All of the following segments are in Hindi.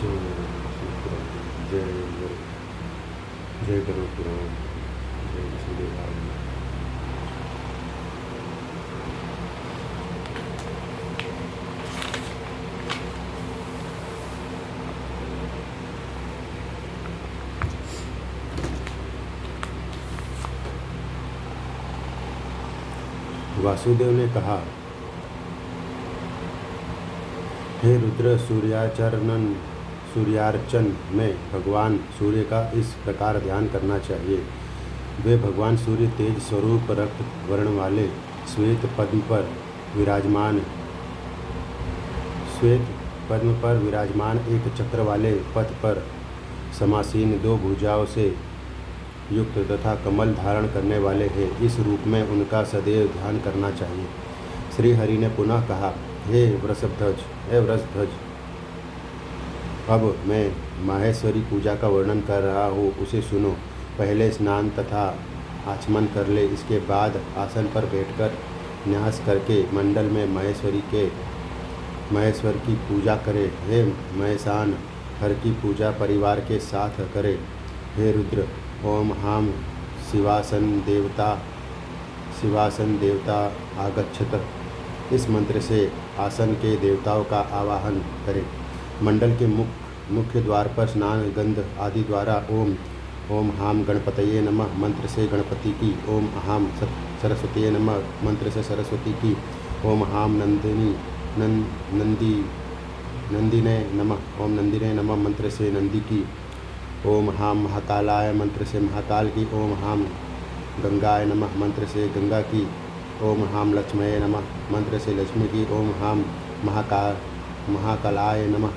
जय गुरु, जय गुरु पुराण, जय विष्णुदेव। वासुदेव ने कहा, हे रुद्र, सूर्यार्चन में भगवान सूर्य का इस प्रकार ध्यान करना चाहिए। वे भगवान सूर्य तेज स्वरूप रक्त वर्ण वाले श्वेत पद्म पर विराजमान एक चक्र वाले पथ पर समासीन दो भुजाओं से युक्त तथा कमल धारण करने वाले हैं। इस रूप में उनका सदैव ध्यान करना चाहिए। श्री हरि ने पुनः कहा, हे वृषध्वज, अब मैं माहेश्वरी पूजा का वर्णन कर रहा हूँ, उसे सुनो। पहले स्नान तथा आचमन कर ले। इसके बाद आसन पर बैठकर न्यास करके मंडल में महेश्वर की पूजा करे। हे महेशान, हर की पूजा परिवार के साथ करे। हे रुद्र, ओम हाम शिवासन देवता आगच्छत, इस मंत्र से आसन के देवताओं का आवाहन करें। मंडल के मुख्य द्वार पर स्नान गंध आदि द्वारा ओम हाम गणपतये नमः मंत्र से गणपति की, ओम हाम सरस्वतीये नमः मंत्र से सरस्वती की, ओम हाम नंदिने नमः मंत्र से नंदी की, ओम हाम महाकालाय मंत्र से महाकाल की, ओम हाम गंगाय नमः मंत्र से गंगा की, ओम हाम लक्ष्मये नमः मंत्र से लक्ष्मी की, ओम हाम महाकालाय नमः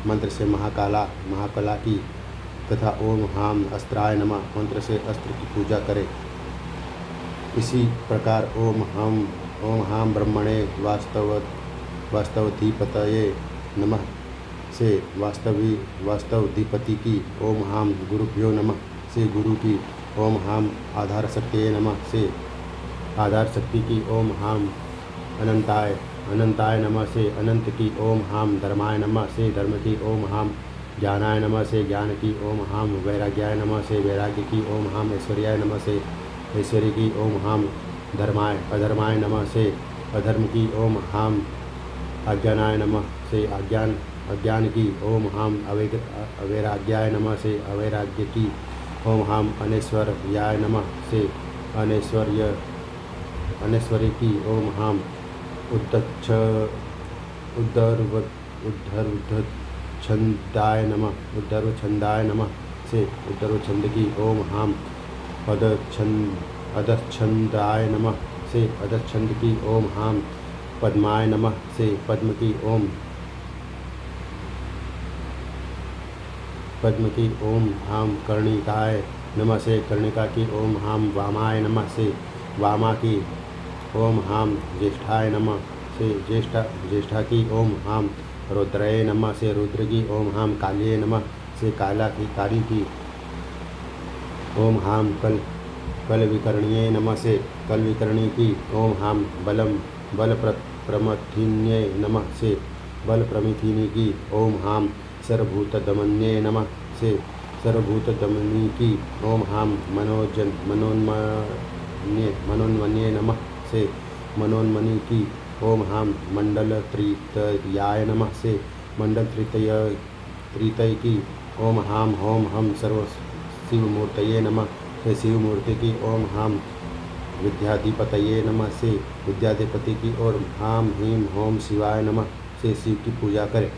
मंत्र से महाकाला की तथा ओम हाम अस्त्राय नमः मंत्र से अस्त्र की पूजा करें। इसी प्रकार ओम हाम ब्रह्मणे वास्तवधिपतये नमः से वास्तवधिपति की, ओम हाम गुरुभ्यो नमः से गुरु की, ओम हाम आधार शक्तिये नमः से आधार शक्ति की, ओम हाम अनंताय नमः से अनंत की, ओम हाम धर्माय नमः से धर्म की, ओम हाम ज्ञानाय नमः से ज्ञान की, ओम हाम वैराग्याय नमः से वैराग्य की, ओम हाम ऐश्वर्याय नमः से ऐश्वर्य की, ओम हाम अधर्माय नमः से अधर्म की, ओम हाम अज्ञानाय नमः से अज्ञान की, ओम हाम अवैराग्याय नमः से अवैराग्य की, ओम हाम अनैश्वर्याय नमः से अनैश्वर्य की, ओम हाम उद्धर्वछंदाय नमः से उद्धर्वछंद की, ओम हाम अधच्छंदाय नमः से अधच्छंद की, ओम हाम पद्माय नमः से पद्म की, ओम हाम कर्णिकाय नमः से कर्णिका की, ओम हाम वामाय नमः से वामा की, ओम हाम ज्येष्ठाय नमः से ज्येष्ठा की, ओम हाम रुद्रये नमः से रुद्र की, ओम हाम काल्ये नमः से काली की, ओम हाम कल विकर्णीय नमः से कल विकर्णी की, ओम हाम बल प्रमथिन्ये नमः से बल प्रमिथिनी की, ओम हाम सर्वभूत दमन्ये नमः से सर्वभूत दमनी की, ओम हाम मनोन्मन्ये नमः से मनोन्मनी की, ओम हाम मंडल तृतीयाय नमः से मंडल तृतीय की, ओम हाम हम सर्व शिवमूर्तये नमः से शिवमूर्ति की, ओम हाम विद्याधिपतये नमः से विद्याधिपति की, और हाम हीम होम शिवाय नमः से शिव की पूजा करें।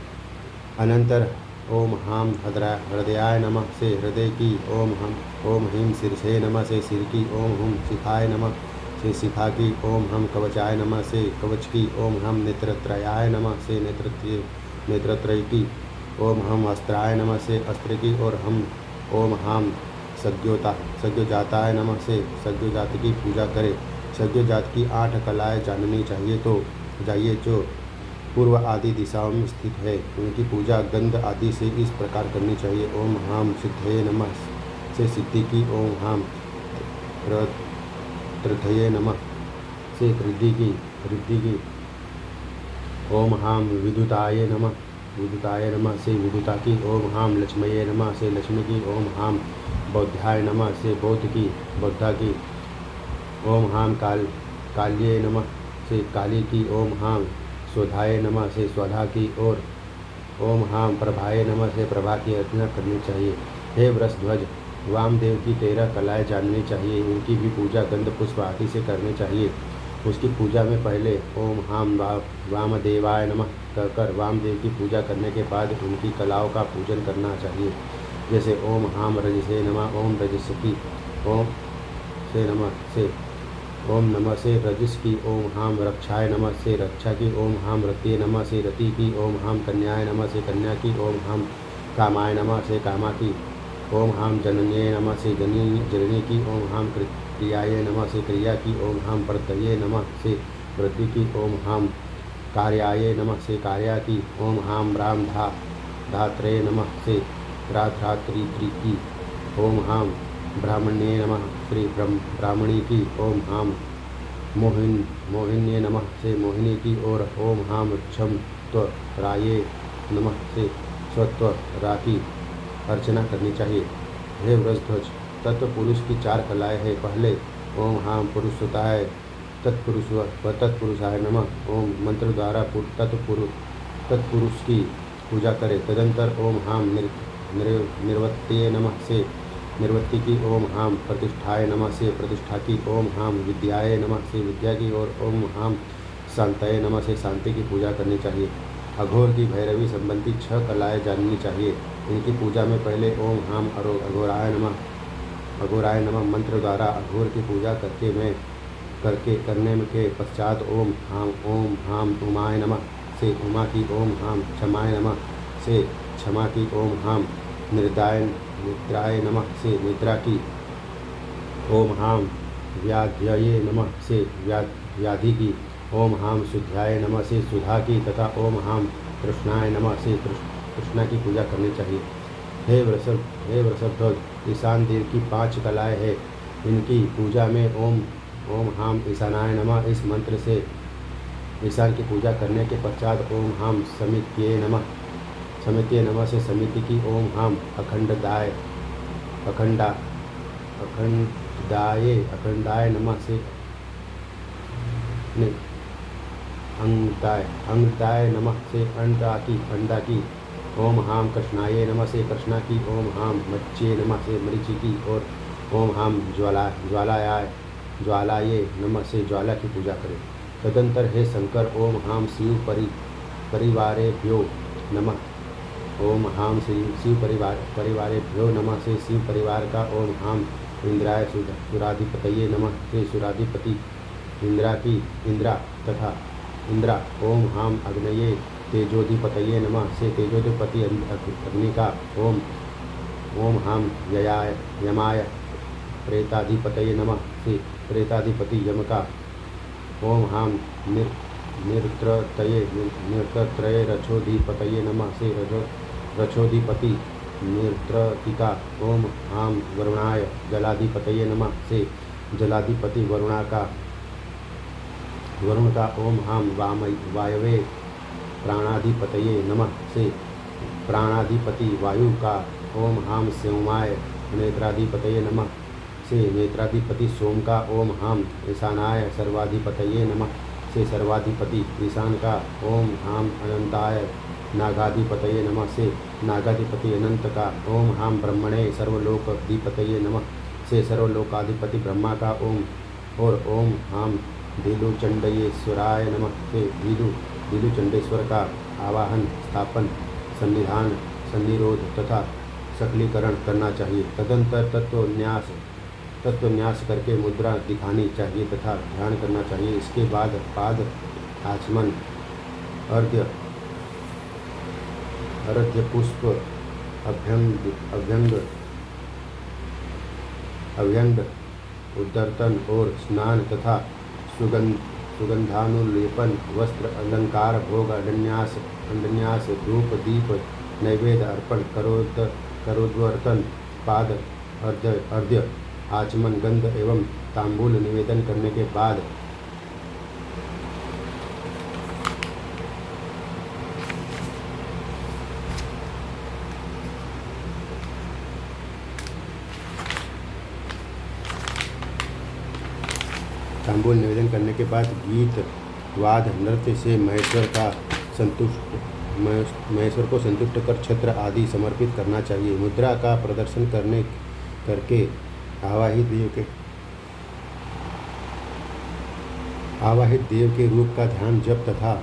अनंतर ओम हाम हृदयाय नमः से हृदय की, ओम हीम शीर्षे नमः से सिर की, ओम हुम शिखाय नमः से शिखा की, ओम हम कवचाय नमः से कवच की, ओम हम नेत्रत्रयाय नमः से नेत्रत्रय की, ओम हम अस्त्राय नमः से अस्त्र की, और ओम हम सज्ञोजाताय नमः से सज्ञोजात की पूजा करें। सज्ञोजात की 8 कलाएँ जाननी चाहिए जो पूर्व आदि दिशाओं में स्थित है। उनकी पूजा गंध आदि से इस प्रकार करनी चाहिए। ओम हाम सिद्धये नमः से सिद्धि की, ओम हाम त्रथये नमः से रिद्धि की, ओम हाम विद्युताय नमः विद्युताय नमः से विद्युता की। ओम हाम लक्ष्मये नमः से लक्ष्मी की। ओम हाम बौद्धाय नमः से बौद्ध की बौद्धा की। ओम हाम काल्ये नमः से काली की। ओम हाम स्वधाय नमः से स्वधा की। और ओम हाम प्रभाय नमः से प्रभा की अर्चना करनी चाहिए। हे वृषध्वज, वामदेव की 13 कलाएँ जाननी चाहिए। उनकी भी पूजा गंध पुष्प आदि से करनी चाहिए। उसकी पूजा में पहले ओम हाम वामदेवाय नमः कहकर वामदेव की पूजा करने के बाद उनकी कलाओं का पूजन करना चाहिए। जैसे ओम हाम रजसे नमः ओम रजस्की। ओम से नमः से ओम नमः से रजस की। ओम हाम रक्षाय नमः से रक्षा की। ओम हाम रत्ये नमः से रति की। ओम हाम कन्याय नमः से कन्या की। ओम हाम कामाय नमः से कामा की। ओम हाम जनन्ये नमः से जननी की। ओम हाम क्रियाय नमः से क्रिया की। ओम हाम वृद्धये नमः से वृद्धि की। ओम हाम कार्याय नमः से कार्या की। ओम हाम राम धात्रे नमः से राधात्री की। ओम हाम ब्राह्मण्ये नमः श्री ब्राह्मणी की। ओम हाम मोहिन्ये नमः से मोहिनी की। और ओम हाम क्षम त्वराये नमः से स्वत्वरा की अर्चना करनी चाहिए। हे वृषध्वज, तत्पुरुष की 4 कलाएँ हैं। पहले ओम हाम पुरुषोत्ताय तत्पुरुषाय नमः। ओम मंत्र द्वारा तत्पुरुष की पूजा करें। तदंतर ओम हाम निर्वत्ये नमः से निर्वत्ति की। ओम हाम प्रतिष्ठाय नमः से प्रतिष्ठा की। ओम हाम विद्याय नमः से विद्या की। और ओम हाम शांतये नमः से शांति की पूजा करनी चाहिए। अघोर की भैरवी संबंधी 6 कलाएँ जाननी चाहिए। इनकी पूजा में पहले ओम हाम अघोराय नमः मंत्र द्वारा अघोर की पूजा करने के पश्चात ओम हाम उमाय नमः से उमा की। ओम हाम क्षमाय नमः से क्षमा की। ओम हाम निद्राय नमः से निद्रा की। ओम हाम व्याध्यये नमः से व्याधि की। ओम हाम शुद्धाय नमः से सुधा की। तथा ओम हाम कृष्णाय नमः से कृष्णा की पूजा करनी चाहिए। हे वृषध्वज, ईशान देव की 5 कलाएँ हैं। इनकी पूजा में ओम हाम ईशानाय नमः इस मंत्र से ईशान की पूजा करने के पश्चात ओम हाम समित्ये नमः से समिति की। ओम हाम अखंडाय नमः से अंगदाय नमः से अंडा की। ओम हाम कृष्णाय नमः से कृष्णा की। ओम हाम मच्चे नमः से मरीचि की। और ओम हाम ज्वालाये नमः से ज्वाला की पूजा करें। तदंतर हे शंकर, ओम हाम शिव परिवारेभ्यो नमः। ओम हाम शिव परिवारेभ्यो नमः से शिव परिवार का। ओम हाम इंद्राय सुराधिपतये नमः से सुराधिपति इंद्रा तथा इंद्रा। ओम हाम अग्नये तेजोधिपतये नमः से तेजोधिपति अग्नि का। ओम हाम यमाय प्रेताधिपतये नमः से प्रेताधिपति यम का। ओम हाम निर्त्रतये रक्षोधिपतये नमः से रक्षोधिपति निर्त्रतिका। ओम हाम वरुणाय जलाधिपतये नमः से जलाधिपति वरुण का। ओम हाम वायवे प्राणाधिपतये नमः से प्राणाधिपति वायु का। ओम हाम सोमाय नेत्राधिपतये नमः से नेत्राधिपति सोम का। ओम हाम ईशानाय सर्वाधिपतये नमः से सर्वाधिपति ईशान का। ओम हाम अनंताय नागाधिपतये नमः से नागाधिपति अनंत का। ओम हाम ब्रह्मणे सर्वलोकाधिपतये नमः से सर्वलोकाधिपति ब्रह्मा का। ओम हाम धीलुचंडेश्वराय नमः से धीलुचंडेश्वर का आवाहन स्थापन सन्निधान सन्निरोध तथा सकलीकरण करना चाहिए। तदंतर तत्वन्यास करके मुद्रा दिखानी चाहिए तथा ध्यान करना चाहिए। इसके बाद पाद आचमन अर्घ्य पुष्प अभ्यंग उद्दर्तन और स्नान तथा सुगंधानुलेपन वस्त्र अलंकार भोग अंडन्यास धूप दीप नैवेद्य अर्पण करोद्वर्तन पाद अर्घ्य आचमन गंध एवं तांबूल निवेदन करने के बाद तांबूल निवेदन करने के बाद गीत वाद नृत्य से महेश्वर को संतुष्ट कर छत्र आदि समर्पित करना चाहिए। मुद्रा का प्रदर्शन करके आवाहित देव के रूप का ध्यान जप तथा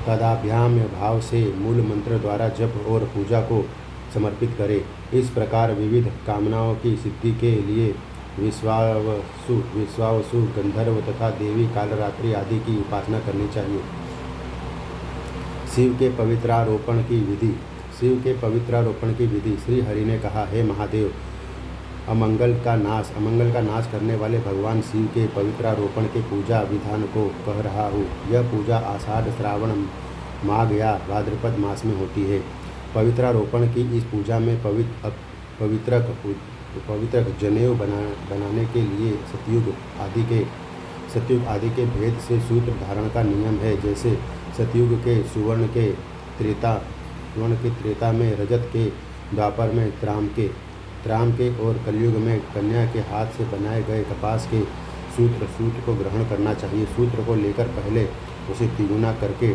तदाभ्याम्य भाव से मूल मंत्र द्वारा जप और पूजा को समर्पित करें। इस प्रकार विविध कामनाओं की सिद्धि के लिए विश्वावसु गंधर्व तथा देवी कालरात्रि आदि की उपासना करनी चाहिए। शिव के पवित्रारोपण की विधि। श्री हरि ने कहा, हे महादेव, अमंगल का नाश करने वाले भगवान शिव के पवित्रारोपण के पूजा विधान को कह रहा हूँ। यह पूजा आषाढ़, श्रावण, माघ या भाद्रपद मास में होती है। पवित्रारोपण की इस पूजा में पवित्रक जनेऊ बनाने के लिए सतयुग आदि के भेद से सूत्र धारण का नियम है। जैसे सतयुग के सुवर्ण के त्रेता में, रजत के द्वापर में त्राम के और कलयुग में कन्या के हाथ से बनाए गए कपास के सूत्र को ग्रहण करना चाहिए। सूत्र को लेकर पहले उसे तिगुना करके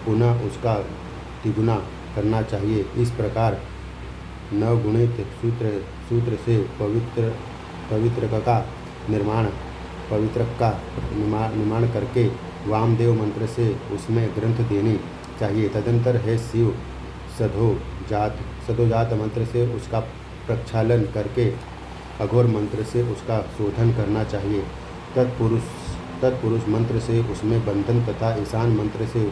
पुनः उसका तिगुना करना चाहिए। इस प्रकार नवगुणित सूत्र से पवित्रक का निर्माण करके वामदेव मंत्र से उसमें ग्रंथ देनी चाहिए। तदंतर है शिव सधोजात मंत्र से उसका प्रक्षालन करके अघोर मंत्र से उसका शोधन करना चाहिए। तत्पुरुष मंत्र से उसमें बंधन तथा ईशान मंत्र से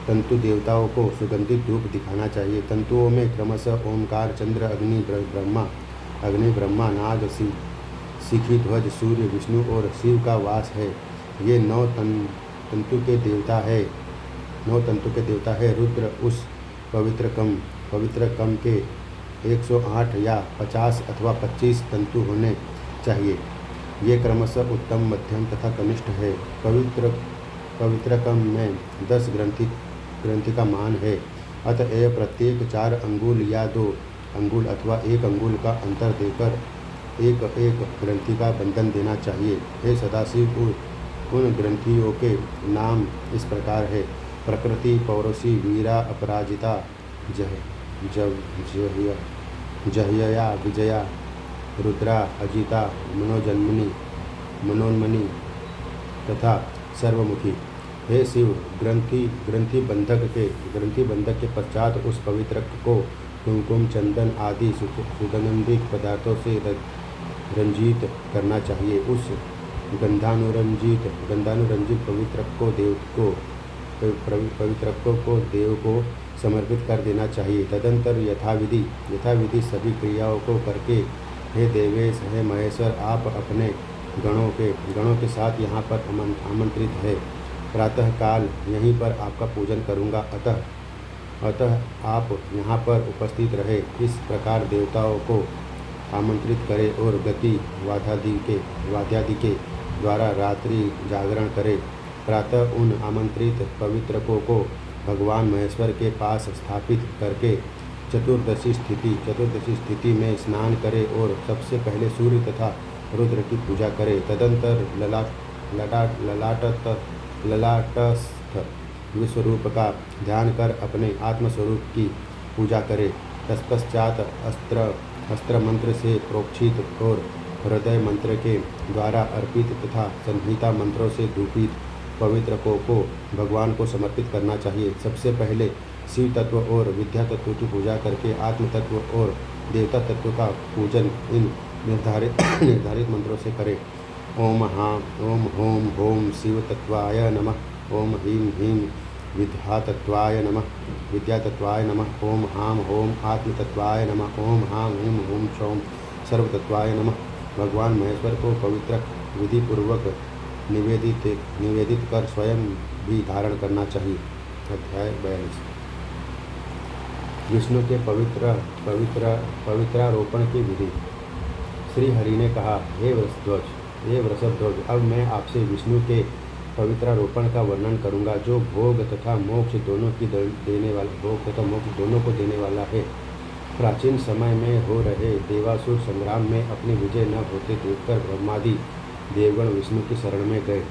तंतु देवताओं को सुगंधित धूप दिखाना चाहिए। तंतुओं में क्रमशः ओमकार, चंद्र, अग्नि, ब्रह्मा, नाग, शिखी, ध्वज, सूर्य, विष्णु और शिव का वास है। ये 9 तंतु के देवता है। रुद्र उस पवित्र कम के 108 या 50 अथवा 25 तंतु होने चाहिए। ये क्रमशः उत्तम, मध्यम तथा कनिष्ठ है। पवित्र कम में 10 ग्रंथि का मान है। अतएव प्रत्येक 4 अंगुल या 2 अंगुल अथवा 1 अंगुल का अंतर देकर एक ग्रंथि का बंधन देना चाहिए। हे सदाशिव, उन ग्रंथियों के नाम इस प्रकार है: प्रकृति, पौरुषी, वीरा, अपराजिता, जह्यया, विजया, रुद्रा, अजिता, मनोन्मनी तथा सर्वमुखी। हे शिव, ग्रंथि बंधक के पश्चात उस पवित्रक को कुमकुम, चंदन आदि सुगंधित पदार्थों से रंजित करना चाहिए। उस गंधानुरंजित पवित्रक को देव को समर्पित कर देना चाहिए। तदंतर यथाविधि सभी क्रियाओं को करके, हे देवेश, हे महेश्वर, आप अपने गणों के साथ यहाँ पर आमंत्रित है। प्रातःकाल यहीं पर आपका पूजन करूँगा, अतः आप यहाँ पर उपस्थित रहे। इस प्रकार देवताओं को आमंत्रित करें और गति वाद्यादि के द्वारा रात्रि जागरण करें। प्रातः उन आमंत्रित पवित्रकों को भगवान महेश्वर के पास स्थापित करके चतुर्दशी स्थिति में स्नान करें और सबसे पहले सूर्य तथा रुद्र की पूजा करें। तदंतर ललाटस्थ विश्वरूप का ध्यान कर अपने आत्मस्वरूप की पूजा करें। तत्पश्चात अस्त्र मंत्र से प्रोक्षित और हृदय मंत्र के द्वारा अर्पित तथा संहिता मंत्रों से धूपित पवित्रकों को भगवान को समर्पित करना चाहिए। सबसे पहले शिव तत्व और विद्या तत्व की पूजा करके आत्म तत्व और देवता तत्व का पूजन इन निर्धारित मंत्रों से करें। ओम होम शिव तत्वाय नमः। ओम ह्रीं विद्यातत्वाय नमः। ओम हां होम आत्मतत्वाय नमः। ओम हां ह्रीं ओम क्षौम सर्वतत्वाय नमः। भगवान महेश्वर को पवित्र विधि पूर्वक निवेदित कर स्वयं भी धारण करना चाहिए। अध्याय 42। विष्णु के पवित्रारोपण की विधि। श्री हरि ने कहा, हे वृषभध्वज, अब मैं आपसे विष्णु के पवित्रारोपण का वर्णन करूंगा, जो भोग तथा मोक्ष दोनों को देने वाला है। प्राचीन समय में हो रहे देवासुर संग्राम में अपनी विजय न होते देखकर ब्रह्मादि देवगण विष्णु की शरण में गए।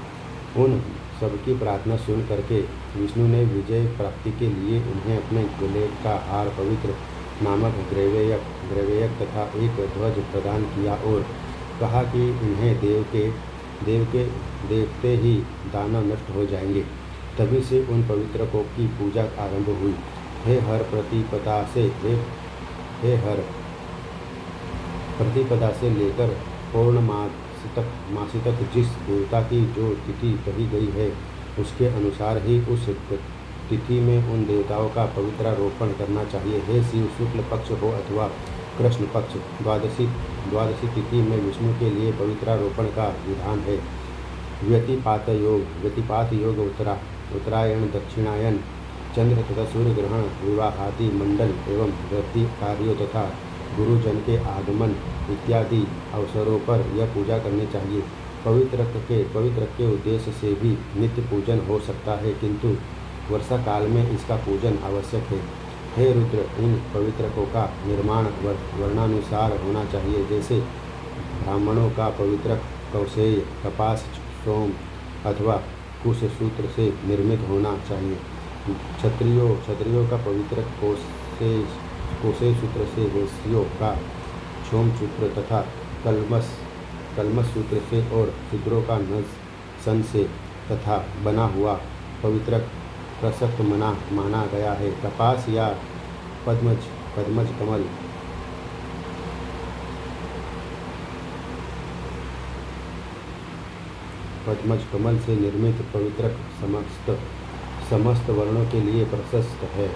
उन सबकी प्रार्थना सुन करके विष्णु ने विजय प्राप्ति के लिए उन्हें अपने गले का हार, पवित्र नामक ग्रैवेयक तथा एक ध्वज प्रदान किया और कहा कि इन्हें देखते ही दानव नष्ट हो जाएंगे। तभी से उन पवित्रकों की पूजा आरंभ हुई। हे हर प्रतिपदा से लेकर मासी तक जिस देवता की जो तिथि कही गई है उसके अनुसार ही उस तिथि में उन देवताओं का पवित्रारोपण करना चाहिए। हे शिव, शुक्ल पक्ष हो अथवा कृष्ण पक्ष, द्वादशी तिथि में विष्णु के लिए पवित्रारोपण का विधान है। व्यतिपात योग उत्तरायण, दक्षिणायन, चंद्र तथा सूर्य ग्रहण, विवाहादि मंडल एवं वृद्धि कार्यों तथा गुरुजन के आगमन इत्यादि अवसरों पर यह पूजा करनी चाहिए। पवित्र के उद्देश्य से भी नित्य पूजन हो सकता है, किंतु वर्षा काल में इसका पूजन आवश्यक है। हे रुद्र, इन पवित्रकों का निर्माण वर्णानुसार होना चाहिए। जैसे ब्राह्मणों का पवित्रक कौशेय, कपास, सोम अथवा कुश सूत्र से निर्मित होना चाहिए। क्षत्रियों का पवित्रक कोशेय सूत्र से, वैश्यों का क्षोम सूत्र तथा कलमस सूत्र से और शूद्रों का सन से तथा बना हुआ पवित्रक प्रशस्त माना गया है। कपास या पद्मज कमल से निर्मित पवित्रक समस्त वर्णों के लिए प्रशस्त है।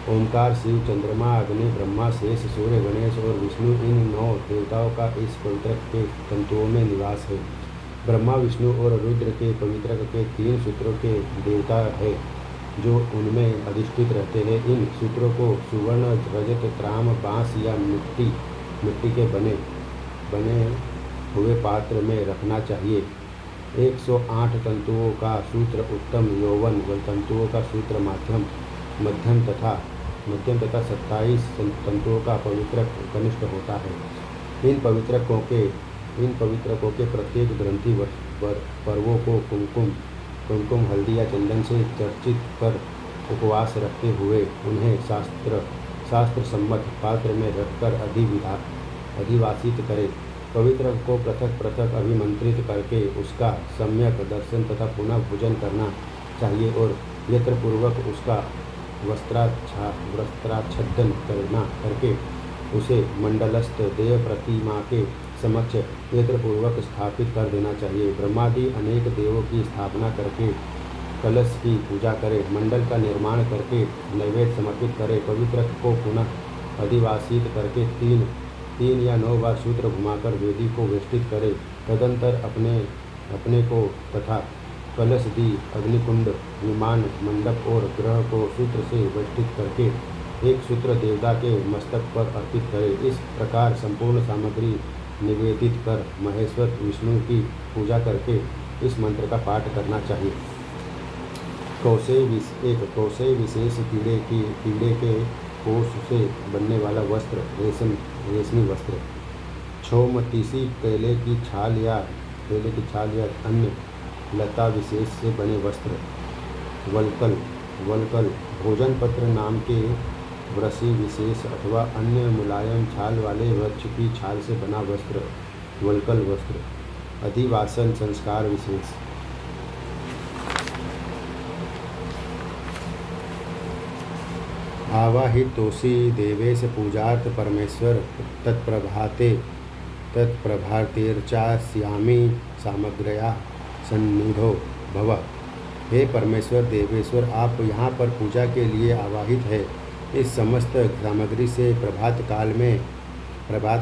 ओंकार, शिव, चंद्रमा, अग्नि, ब्रह्मा, शेष, सूर्य, गणेश और विष्णु, इन 9 देवताओं का इस पवित्रक के तंतुओं में निवास है। ब्रह्मा, विष्णु और रुद्र के पवित्रक के 3 सूत्रों के देवता है जो उनमें अधिष्ठित रहते हैं। इन सूत्रों को सुवर्ण, रजत, त्राम, बांस या मिट्टी के बने हुए पात्र में रखना चाहिए। 108 तंतुओं का सूत्र उत्तम, यौवन तंतुओं का सूत्र मध्यम तथा 27 तंतुओं का पवित्रक कनिष्ठ होता है। इन पवित्रकों के प्रत्येक ग्रंथि पर्वों को कुमकुम, हल्दी या चंदन से चर्चित कर उपवास रखते हुए उन्हें शास्त्र सम्मत पात्र में रखकर अधिवासित करें। पवित्र को पृथक अभिमंत्रित करके उसका सम्यक दर्शन तथा पुनः पूजन करना चाहिए और यत्रपूर्वक उसका वस्त्राच्छादन करके उसे मंडलस्थ देव प्रतिमा के समक्ष यत्रपूर्वक स्थापित कर देना चाहिए। ब्रह्मादि अनेक देवों की स्थापना करके कलश की पूजा करें। मंडल का निर्माण करके नैवेद्य समर्पित करें। पवित्र को पुनः अधिवासित करके 3 या 9 बार सूत्र घुमाकर वेदी को वेष्टित करें। तदंतर अपने को तथा कलश दी, अग्निकुंड, विमान, मंडप और ग्रह को सूत्र से वेष्टित करके एक सूत्र देवता के मस्तक पर अर्पित करें। इस प्रकार संपूर्ण सामग्री निवेदित कर महेश्वर विष्णु की पूजा करके इस मंत्र का पाठ करना चाहिए। कौशेय विशेष कीड़े के कोष से बनने वाला वस्त्र, रेशमी वस्त्र। क्षौम, तीसी, केले की छाल या अन्य लता विशेष से बने वस्त्र। वलकल, भोजन पत्र नाम के वृषि विशेष अथवा अन्य मुलायम छाल वाले वृक्ष की छाल से बना वस्त्र, वलकल वस्त्र। अधिवासन संस्कार विशेष। आवाहितोषि देवेश पूजार्थ परमेश्वर तत्प्रभातेर्चास्यामि सामग्र्या सन्निधो भव। हे परमेश्वर देवेश्वर, आप यहाँ पर पूजा के लिए आवाहित है। इस समस्त सामग्री से प्रभात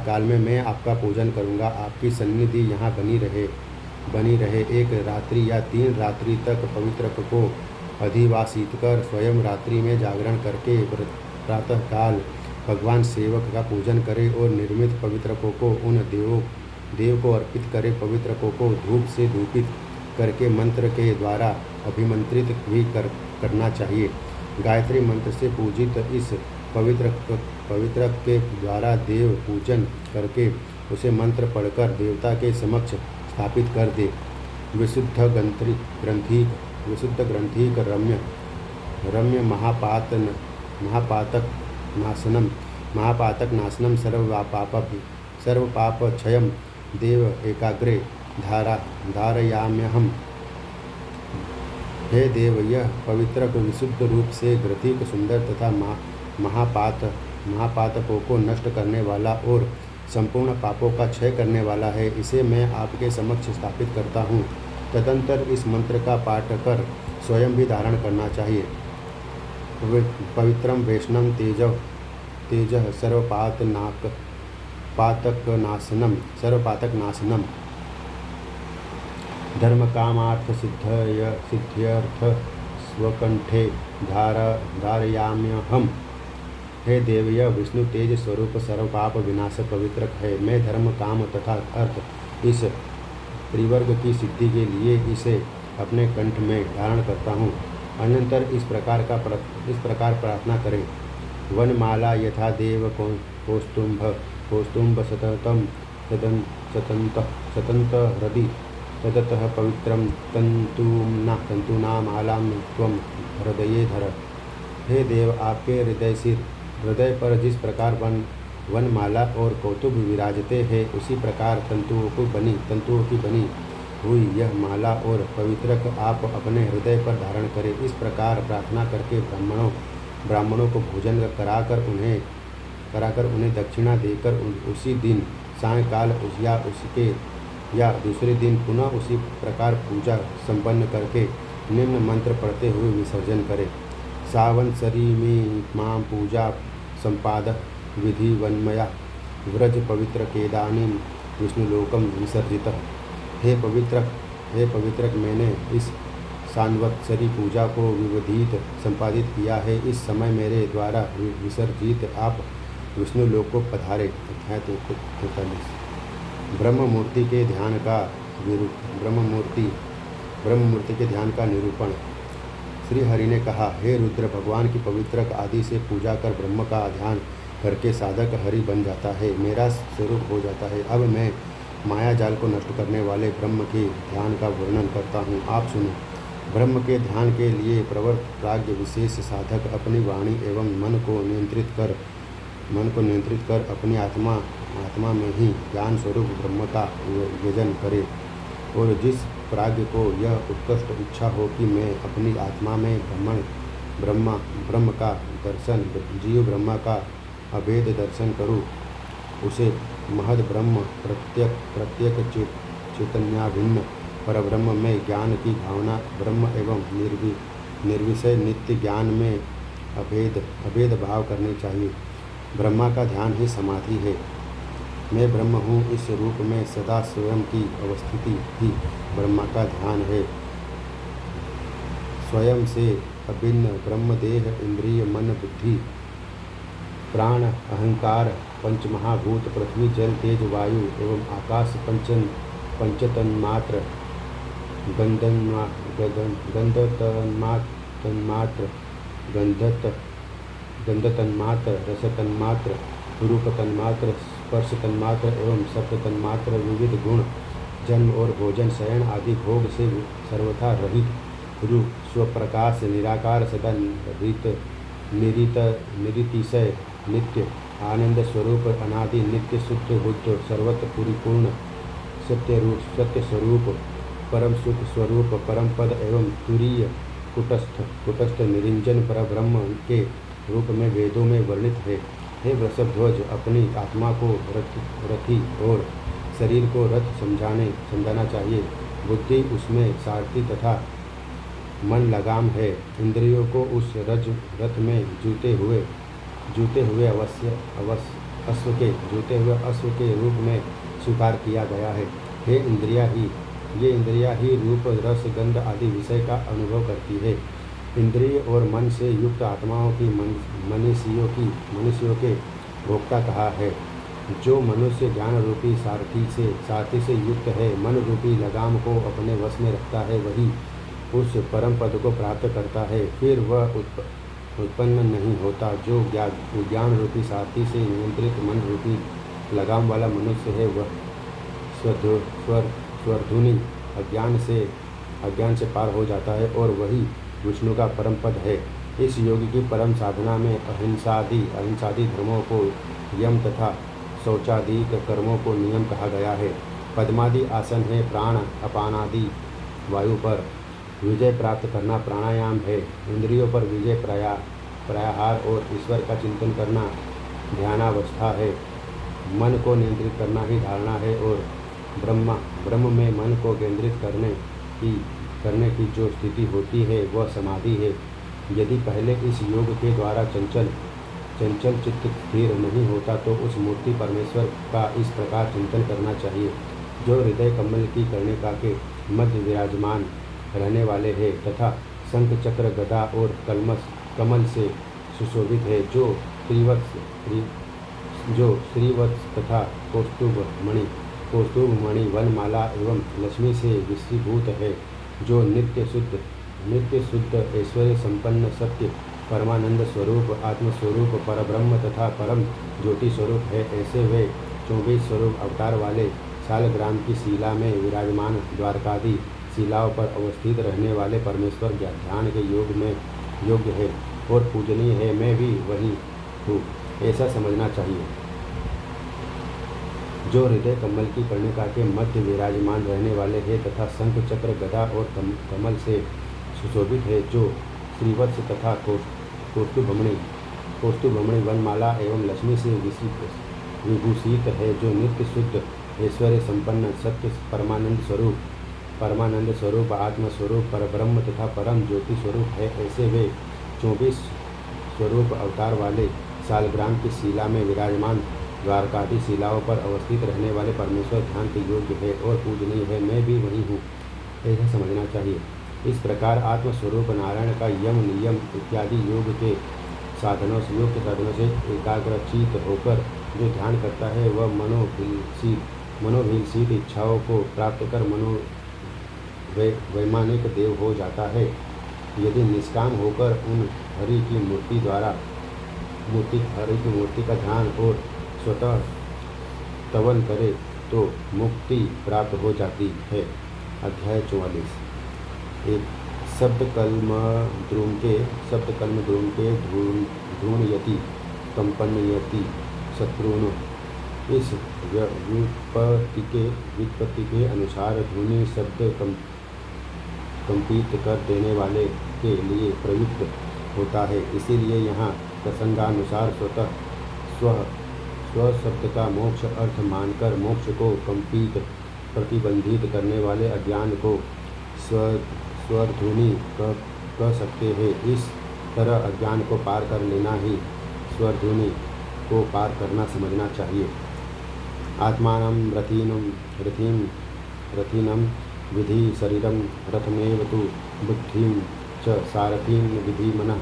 काल में मैं आपका पूजन करूँगा। आपकी सन्निधि यहाँ बनी रहे। 1 रात्रि या 3 रात्रि तक पवित्र को अधिवासित कर स्वयं रात्रि में जागरण करके प्रातःकाल भगवान सेवक का पूजन करें और निर्मित पवित्रकों को उन देव को अर्पित करें। पवित्रकों को धूप से धूपित करके मंत्र के द्वारा अभिमंत्रित भी करना चाहिए। गायत्री मंत्र से पूजित इस पवित्र के द्वारा देव पूजन करके उसे मंत्र पढ़कर देवता के समक्ष स्थापित कर दे। विशुद्ध ग्रंथिक रम्य महापातक नाशनम सर्वपापक्षयम देव एकाग्रे धारयाम्यहम्। हे देव, यह पवित्र विशुद्ध रूप से ग्रथिक सुंदर तथा महापातकों को नष्ट करने वाला और संपूर्ण पापों का क्षय करने वाला है। इसे मैं आपके समक्ष स्थापित करता हूँ। तदंतर इस मंत्र का पाठ कर स्वयं भी धारण करना चाहिए। पवित्रम वैष्णव तेज सर्वपातक नाशनम धर्म कामार्थ सिद्ध्यर्थ स्वकंठे धारयाम्यहम्। हे देव, यह विष्णु तेज स्वरूप सर्वपाप विनाशक पवित्रक है। मैं धर्म काम तथा अर्थ इस त्रिवर्ग की सिद्धि के लिए इसे अपने कंठ में धारण करता हूँ। अनंतर इस प्रकार प्रार्थना करें। वनमाला यथा देव कौस्तुम्भ सतंत हृदि तदतः पवित्रम तंतूना मालां त्वं हृदये धर। हे देव, आपके हृदय पर जिस प्रकार वनमाला और कौतुभ विराजते हैं, उसी प्रकार तंतुओं की बनी हुई यह माला और पवित्रक आप अपने हृदय पर धारण करें। इस प्रकार प्रार्थना करके ब्राह्मणों को भोजन कराकर उन्हें दक्षिणा देकर उसी दिन सायंकाल या दूसरे दिन पुनः उसी प्रकार पूजा संपन्न करके निम्न मंत्र पढ़ते हुए विसर्जन करें। सावंसरी में मां पूजा संपाद विधि वन्मया व्रज पवित्र केदानी विष्णुलोकम विसर्जित। हे पवित्रक, मैंने इस सांवत्सरी पूजा को विविधित संपादित किया है। इस समय मेरे द्वारा विसर्जित आप विष्णुलोक को पधारे। अध्याय 43। ब्रह्म मूर्ति के ध्यान का निरूपण। श्री हरि ने कहा, हे रुद्र, भगवान की पवित्रक आदि से पूजा कर ब्रह्म का ध्यान करके साधक हरि बन जाता है, मेरा स्वरूप हो जाता है। अब मैं माया जाल को नष्ट करने वाले ब्रह्म के ध्यान का वर्णन करता हूँ, आप सुनो। ब्रह्म के ध्यान के लिए प्रवृत्त प्राज्ञ विशेष साधक अपनी वाणी एवं मन को नियंत्रित कर अपनी आत्मा में ही ज्ञान स्वरूप ब्रह्म का विजन करे। और जिस प्राज्ञ को यह उत्कृष्ट इच्छा हो कि मैं अपनी आत्मा में ब्रह्म का दर्शन, जीव ब्रह्म का अभेद दर्शन करूँ, उसे महद ब्रह्म प्रत्येक चैतन्याभिन्न परब्रह्म में ज्ञान की भावना, ब्रह्म एवं निर्विषय नित्य ज्ञान में अभेद भाव करने चाहिए। ब्रह्मा का ध्यान ही समाधि है। मैं ब्रह्म हूँ, इस रूप में सदा स्वयं की अवस्थिति ही ब्रह्मा का ध्यान है। स्वयं से अभिन्न ब्रह्म देह, इंद्रिय, मन, बुद्धि, प्राण, अहंकार, पंचमहाभूत पृथ्वी, जल, तेज, वायु एवं आकाश, पंचतन्मात्र, गंध तन्मात्र, रस तन्मात्र, रूप तन्मात्र, स्पर्श तन्मात्र एवं शब्द तन्मात्र, विविध गुण, जन्म और भोजन, शयन आदि भोग से सर्वथा रहित रूप, स्वप्रकाश, निराकार, सदा निरतिशय, नित्य आनंद स्वरूप, अनादि, नित्य, शुद्ध, बुद्ध, सर्वत्र परिपूर्ण, सत्य स्वरूप, परम सुख स्वरूप, परम पद एवं तुरीय कुटस्थ निरंजन परब्रह्म के रूप में वेदों में वर्णित है। हे वृषभध्वज, अपनी आत्मा को रथी और शरीर को रथ समझाना चाहिए। बुद्धि उसमें सारथी तथा मन लगाम है। इंद्रियों को उस रथ में जूते हुए अश्व के रूप में स्वीकार किया गया है। ये इंद्रियां ही रूप, रस, गंध आदि विषय का अनुभव करती है। इंद्रिय और मन से युक्त आत्माओं की मनुष्यों के भोक्ता कहा है। जो मनुष्य ज्ञान रूपी सारथी से युक्त है, मन रूपी लगाम को अपने वश में रखता है, वही उस परम पद को प्राप्त करता है। फिर वह उत्पन्न नहीं होता। जो ज्ञान रूपी सारथी से नियंत्रित मन रूपी लगाम वाला मनुष्य है, वह स्वरधुनी अज्ञान से पार हो जाता है और वही विष्णु का परम पद है। इस योग की परम साधना में अहिंसादि धर्मों को यम तथा शौचादि कर्मों को नियम कहा गया है। पद्मादि आसन है। प्राण अपानादि वायु पर विजय प्राप्त करना प्राणायाम है। इंद्रियों पर विजय प्रयाहार और ईश्वर का चिंतन करना ध्यानावस्था है। मन को नियंत्रित करना ही धारणा है और ब्रह्म में मन को केंद्रित करने की जो स्थिति होती है वह समाधि है। यदि पहले इस योग के द्वारा चंचल चित्त स्थिर नहीं होता तो उस मूर्ति परमेश्वर का इस प्रकार चिंतन करना चाहिए, जो हृदय कमल की कर्णिका के मध्य विराजमान रहने वाले हैं तथा शंख चक्र गदा और कमल से सुशोभित है, जो श्रीवत्स तथा कौस्तुभ मणि वनमाला एवं लक्ष्मी से विषीभूत है, जो नित्य शुद्ध ऐश्वर्य संपन्न सत्य परमानंद स्वरूप आत्मस्वरूप परब्रह्म तथा परम ज्योति स्वरूप है। ऐसे वे 24 स्वरूप अवतार वाले शालग्राम की शिला में विराजमान द्वारकादि शिलाओं पर अवस्थित रहने वाले परमेश्वर ध्यान के योग में योग्य है और पूजनीय है। मैं भी वही हूँ, ऐसा समझना चाहिए। जो हृदय कमल की कर्णिका के मध्य विराजमान रहने वाले हैं तथा शंख चक्र गदा और कमल से सुशोभित है, जो श्रीवत्स तथा कौस्तुभमणि वनमाला एवं लक्ष्मी से विभूषित है, जो नित्य शुद्ध ऐश्वर्य संपन्न सत्य परमानंद स्वरूप आत्मस्वरूप परब्रह्म तथा परम ज्योति स्वरूप है। ऐसे वे 24 स्वरूप अवतार वाले शालग्राम की शिला में विराजमान द्वारकादि शिलाओं पर अवस्थित रहने वाले परमेश्वर ध्यान के योग्य है और पूजनीय है। मैं भी वही हूँ, ऐसा समझना चाहिए। इस प्रकार आत्मस्वरूप नारायण का यम नियम इत्यादि योग के साधनों से एकाग्रचित होकर जो ध्यान करता है वह मनोभिलषित इच्छाओं को प्राप्त कर वैमानिक देव हो जाता है। यदि निष्काम होकर उन हरि की मूर्ति का ध्यान और स्वतः तवन करे तो मुक्ति प्राप्त हो जाती है। अध्याय 44। एक शब्दकल्म द्रुम के धूणयति कंपनयति शत्रुन। इस व्युत्पत्ति के अनुसार ध्वनि शब्द कंपित कर देने वाले के लिए प्रयुक्त होता है। इसीलिए यहाँ प्रसंगानुसार स्व शब्द का मोक्ष अर्थ मानकर मोक्ष को प्रतिबंधित करने वाले अज्ञान को स्वरध्वनि कह सकते हैं। इस तरह अज्ञान को पार कर लेना ही स्वरध्वनि को पार करना समझना चाहिए। आत्मानं रथिनं विधि शरीरं रथमेव तु बुद्धिं च सारथिं विधि मनः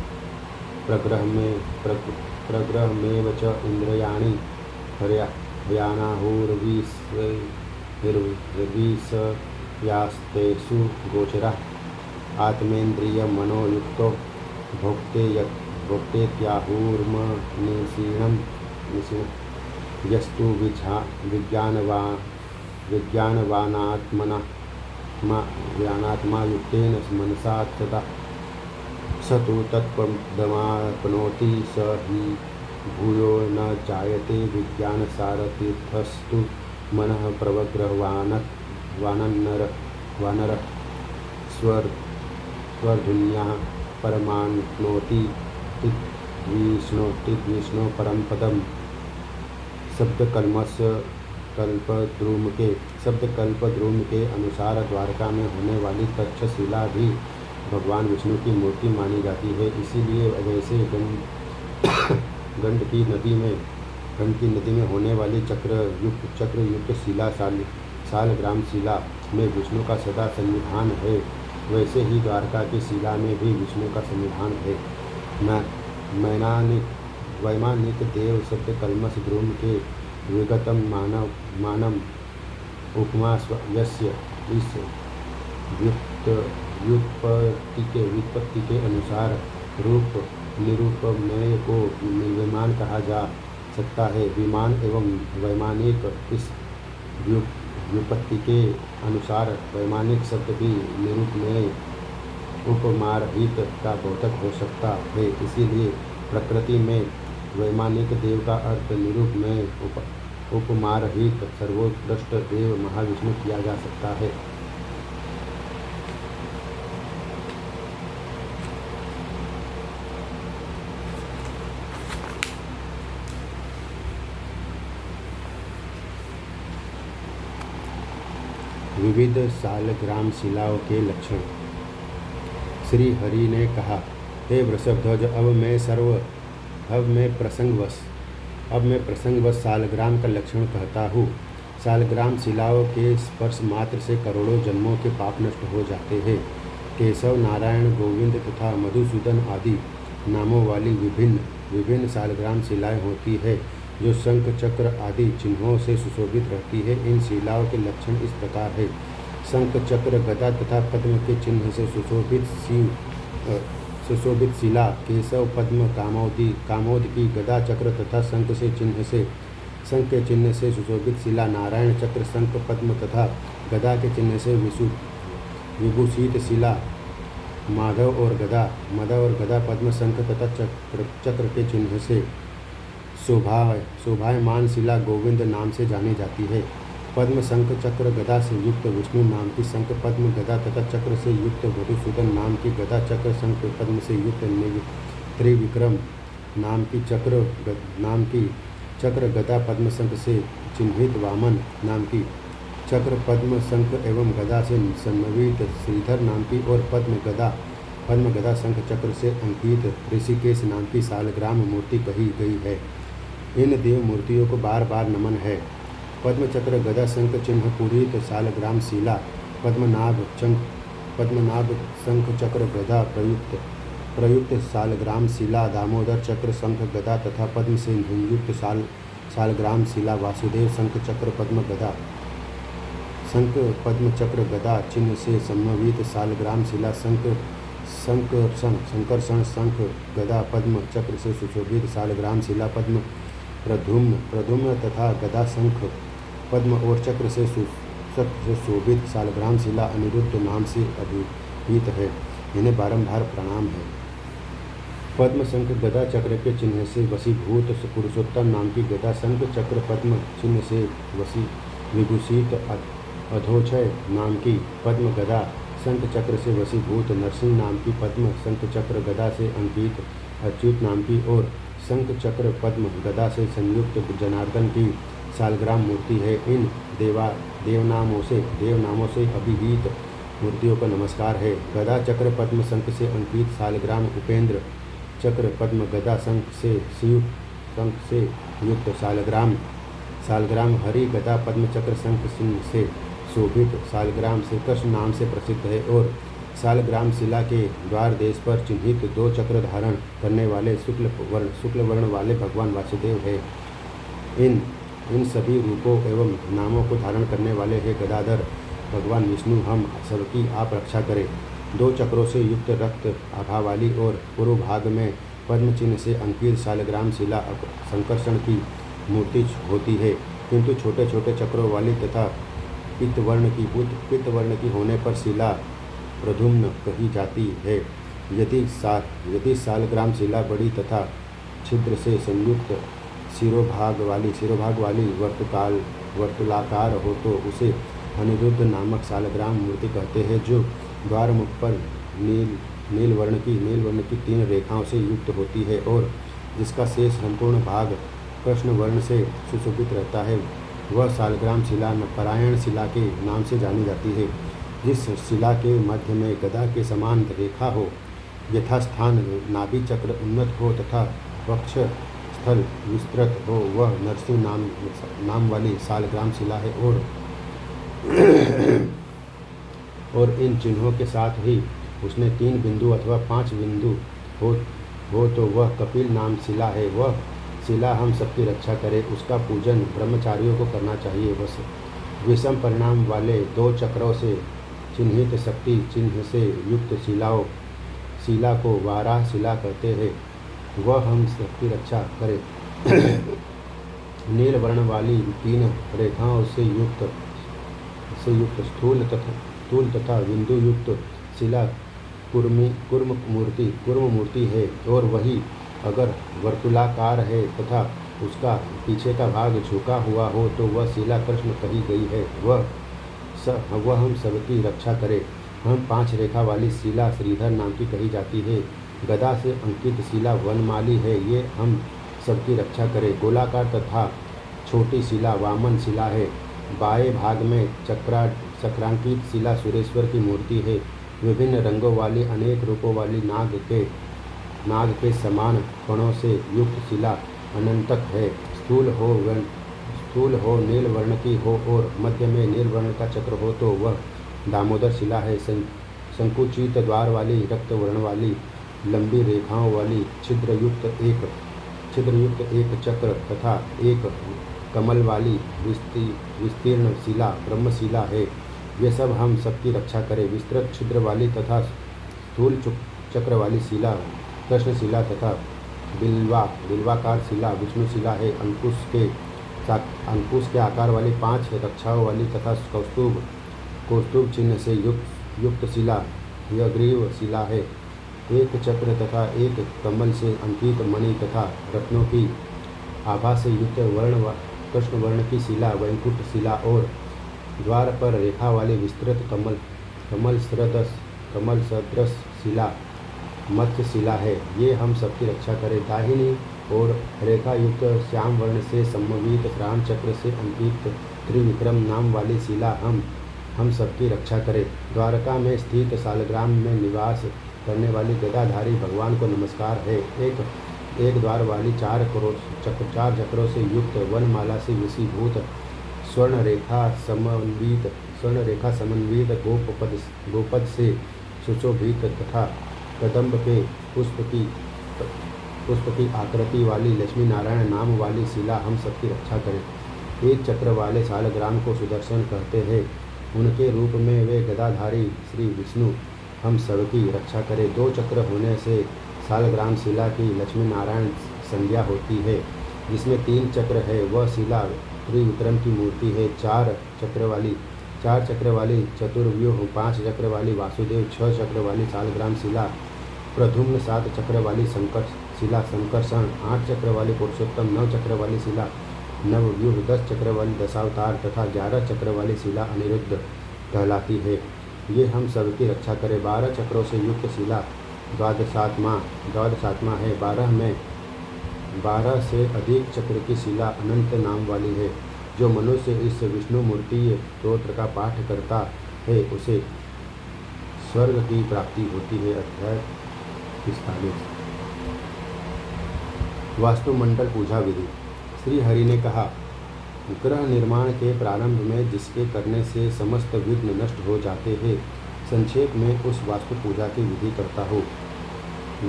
प्रग्रहमेव च इन्द्रियाणि हर्याहुर्विषयास्तेषु गोचरः। आत्मेन्द्रियमनोयुक्तो भोक्तेत्याहुर्मनीषिणं यस्तु विज्ञानवानात्मा युक्तेन मनसा तथा स तु तत्पदमाप्नोति। स हि भूयो न जायते विज्ञानसारतीर्थस्तु मनः प्रवग्रहवानरः स्वरधुन्याः परमाप्नोति विष्णु परम पदम। शब्दकल्पद्रुम के अनुसार द्वारका में होने वाली तक्षशिला भी भगवान विष्णु की मूर्ति मानी जाती है। इसीलिए वैसे गंड की नदी में होने वाली चक्रयुक्त शिला शालग्राम शिला में विष्णु का सदा सन्निधान है, वैसे ही द्वारका की शिला में भी विष्णु का सन्निधान है। वैमानिक देव शब्द कलमस ध्रुम के विगतम मानम उपमा यस्य। इस व्युत्पत्ति के अनुसार रूप निरूपमेय को विमान कहा जा सकता है। विमान एवं वैमानिक इस व्युत्पत्ति के अनुसार वैमानिक शब्द भी निरूपमेय उपमारहित का बोधक हो सकता है। इसीलिए प्रकृति में वैमानिक देव का अर्थ निरूपमेय उपमारहित सर्वोत्कृष्ट देव महाविष्णु किया जा सकता है। विविध सालग्राम शिलाओं के लक्षण। श्री हरि ने कहा, हे वृषभध्वज, अब मैं प्रसंगवश सालग्राम का लक्षण कहता हूँ। सालग्राम शिलाओं के स्पर्श मात्र से करोड़ों जन्मों के पाप नष्ट हो जाते हैं। केशव, नारायण, गोविंद तथा मधुसूदन आदि नामों वाली विभिन्न सालग्राम शिलाएं होती है, जो शंख, चक्र आदि चिन्हों से सुशोभित रहती है। इन शिलाओं के लक्षण इस प्रकार है। शंख, चक्र, गदा तथा पद्म के चिन्ह से सुशोभित शिला केशव, पद्म, कामोद की गदा, चक्र तथा शंख के चिन्ह से सुशोभित शिला नारायण, चक्र, शंख, पद्म तथा गदा के चिन्ह से विभूषित शिला माधव और गदा, पद्म, शंख तथा चक्र के चिन्ह से शोभायमान शिला गोविंद नाम से जानी जाती है। पद्म, शंख, चक्र, गदा से युक्त विष्णु नाम की शंख, पद्म, गदा तथा चक्र से युक्त मधुसूदन नाम की गदा, चक्र, शंख, पद्म से युक्त त्रिविक्रम नाम की चक्र, गदा, पद्म, शंख से चिन्हित वामन नाम की चक्र, पद्म, शंख एवं गदा से सम्मिलित श्रीधर नाम की और पद्म, गदा, शंख, चक्र से अंकित ऋषिकेश नाम की सालग्राम मूर्ति कही गई है। इन देव मूर्तियों को बार बार नमन है। पद्म, चक्र, गदा, शंख चिन्ह पूरित सालग्राम शिला, पद्मनाभ, शंख, चक्र, गदा प्रयुक्त सालग्राम शिला, दामोदर, चक्र, शंख, गदा तथा पद्म से युक्त सालग्राम शिला, वासुदेव, शंख, चक्र, पद्म, गदा, शंख, पद्म, चक्र, गदा चिन्ह से सम्मिलित सालग्राम शिला, संकर्षण, शंख, गदा, पद्म, चक्र से सुशोभित सालग्राम शिला, पद्म, प्रद्युम्न तथा गदा, शंख, पद्म और चक्र से सुशोभित सालग्राम शिला अनिरुद्ध नाम से अभिहित है। इन्हें बारंबार प्रणाम है। पद्म, शंख, गदा, चक्र के चिन्ह से वशीभूत पुरुषोत्तम नाम की गदा, शंख, चक्र, पद्म चिन्ह से विभूषित अधोक्षय नाम की पद्म, गदा, शंख, चक्र से वशीभूत नरसिंह नाम की पद्म, शंख, चक्र, गदा से अंकित अच्युत नाम की और शंख, चक्र, पद्म, गदा से संयुक्त जनार्दन की सालग्राम मूर्ति है। इन देवनामों से अभिहित मूर्तियों का नमस्कार है। गदा, चक्र, पद्म, शंख से अंकित सालग्राम उपेंद्र, चक्र, पद्म, गदा, शंख से युक्त सालग्राम हरि, गदा, पद्म, चक्र, शंख से शोभित सालग्राम श्री कृष्ण नाम से प्रसिद्ध है और सालग्राम शिला के द्वार देश पर चिन्हित 2 चक्र धारण करने वाले शुक्ल वर्ण वाले भगवान वासुदेव है। इन सभी रूपों एवं नामों को धारण करने वाले हे गदाधर भगवान विष्णु, हम सबकी आप रक्षा करें। 2 चक्रों से युक्त रक्त आभा वाली और पूर्व भाग में पद्म चिन्ह से अंकित सालग्राम शिला संकर्षण की मूर्ति होती है, किंतु छोटे छोटे चक्रों वाली तथा पित्त वर्ण की होने पर शिला प्रद्युम्न कही जाती है। यदि सालग्राम शिला बड़ी तथा छिद्र से संयुक्त शिरोभाग वाली वर्तुलाकार हो तो उसे अनिरुद्ध नामक सालग्राम मूर्ति कहते हैं, जो द्वार मुख पर नील वर्ण की 3 रेखाओं से युक्त होती है और जिसका शेष संपूर्ण भाग कृष्ण वर्ण से सुशोभित रहता है। वह सालग्राम शिला परायण शिला के नाम से जानी जाती है। जिस शिला के मध्य में गदा के समान रेखा हो, यथास्थान नाभि चक्र उन्नत हो तथा वक्ष स्थल विस्तृत हो, वह नरसिंह नाम वाली सालग्राम शिला है और इन चिन्हों के साथ ही उसने 3 बिंदु अथवा 5 बिंदु हो तो वह कपिल नाम शिला है। वह शिला हम सबकी रक्षा करे, उसका पूजन ब्रह्मचारियों को करना चाहिए। बस विषम परिणाम वाले 2 चक्रों से चिन्हित शक्ति चिन्ह से युक्त शिला को वाराह शिला कहते हैं। वह हम सबकी रक्षा करे। नील वर्ण वाली 3 रेखाओं से युक्त से युक्त स्थूल तथा बिंदु युक्त शिला कूर्म मूर्ति है, और वही अगर वर्तुलाकार है तथा उसका पीछे का भाग झुका हुआ हो तो वह शिला कृष्ण कही गई है। वह हम सबकी रक्षा करे। हम 5 रेखा वाली शिला श्रीधर नाम की कही जाती है। गदा से अंकित शिला वनमाली है, ये हम सबकी रक्षा करे। गोलाकार तथा छोटी शिला वामन शिला है। बाएं भाग में चक्रांकित शिला सुरेश्वर की मूर्ति है। विभिन्न रंगों वाली अनेक रूपों वाली नाग के समान फणों से युक्त शिला अनंतक है। स्थूल हो नील वर्ण की हो और मध्य में नील वर्ण का चक्र हो तो वह दामोदर शिला है। संकुचित द्वार वाली, रक्त वर्ण वाली, लंबी रेखाओं वाली, छिद्रयुक्त एक चक्र तथा एक कमल वाली विस्तीर्ण शिला ब्रह्मशिला है। ये सब हम सबकी रक्षा करें। विस्तृत छिद्र वाली तथा स्थूल चक्र वाली शिला कृष्णशिला तथा बिल्वाकार शिला विष्णुशिला है। अंकुश के आकार वाली 5 रक्षाओं वाली तथा कौस्तुभ चिन्ह से युक्त शिला हयग्रीव शिला है। एक चक्र तथा एक कमल से अंकित मणि तथा रत्नों की आभा से युक्त कृष्ण वर्ण की शिला वैकुंठ शिला और द्वार पर रेखा वाली विस्तृत कमल सदृश शिला मत्स्य शिला है। ये हम सबकी रक्षा करें। दाहिनी और रेखा युक्त श्याम वर्ण से सम्मिलित श्राम चक्र से अंकित त्रिविक्रम नाम वाली शिला हम सबकी रक्षा करें। द्वारका में स्थित सालग्राम में निवास करने वाली गदाधारी भगवान को नमस्कार है। एक द्वार वाली 4 चक्रों से युक्त वनमाला से विषीभूत स्वर्ण रेखा समन्वित गोपद से सुशोभित तथा कदम्ब के पुष्प की आकृति वाली लक्ष्मी नारायण नाम वाली शिला हम सबकी रक्षा करें। एक चक्र वाले सालग्राम को सुदर्शन कहते हैं। उनके रूप में वे गदाधारी श्री विष्णु हम सबकी रक्षा करें। 2 चक्र होने से सालग्राम शिला की लक्ष्मी नारायण संज्ञा होती है। जिसमें 3 चक्र है वह शिला त्रिविक्रम की मूर्ति है। 4 चक्र वाली चतुर्व्यूह, 5 चक्र वाली वासुदेव, 6 चक्र वाली सालग्राम शिला प्रधुम्न, 7 चक्र वाली शिला संकर्षण, 8 चक्र वाली पुरुषोत्तम, 9 चक्र वाली शिला नवव्यूह, 10 चक्र वाली दशावतार तथा 11 चक्र वाली शिला अनिरुद्ध कहलाती है। ये हम सबकी रक्षा करें। 12 चक्रों से युक्त शिला द्वादशात्मा है। 12 से अधिक चक्र की शिला अनंत नाम वाली है। जो मनुष्य इस विष्णु मूर्ति स्तोत्र का पाठ करता है उसे स्वर्ग की प्राप्ति होती है। अध्याय 45। वास्तुमंडल पूजा विधि। श्री हरि ने कहा, ग्रह निर्माण के प्रारंभ में जिसके करने से समस्त विघ्न नष्ट हो जाते हैं, संक्षेप में उस वास्तु पूजा की विधि करता हूँ।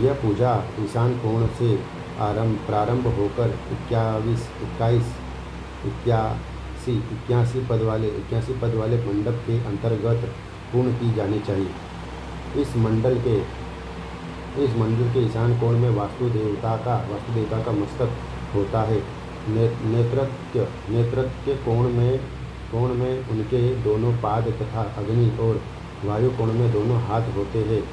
यह पूजा ईशान कोण से प्रारंभ होकर 81 पद वाले मंडप के अंतर्गत पूर्ण की जानी चाहिए। इस मंडल के ईशान कोण में वास्तु देवता का मस्तक होता है। नेत्रत्य कोण में उनके दोनों पाद तथा अग्नि और वायु कोण में दोनों हाथ होते हैं।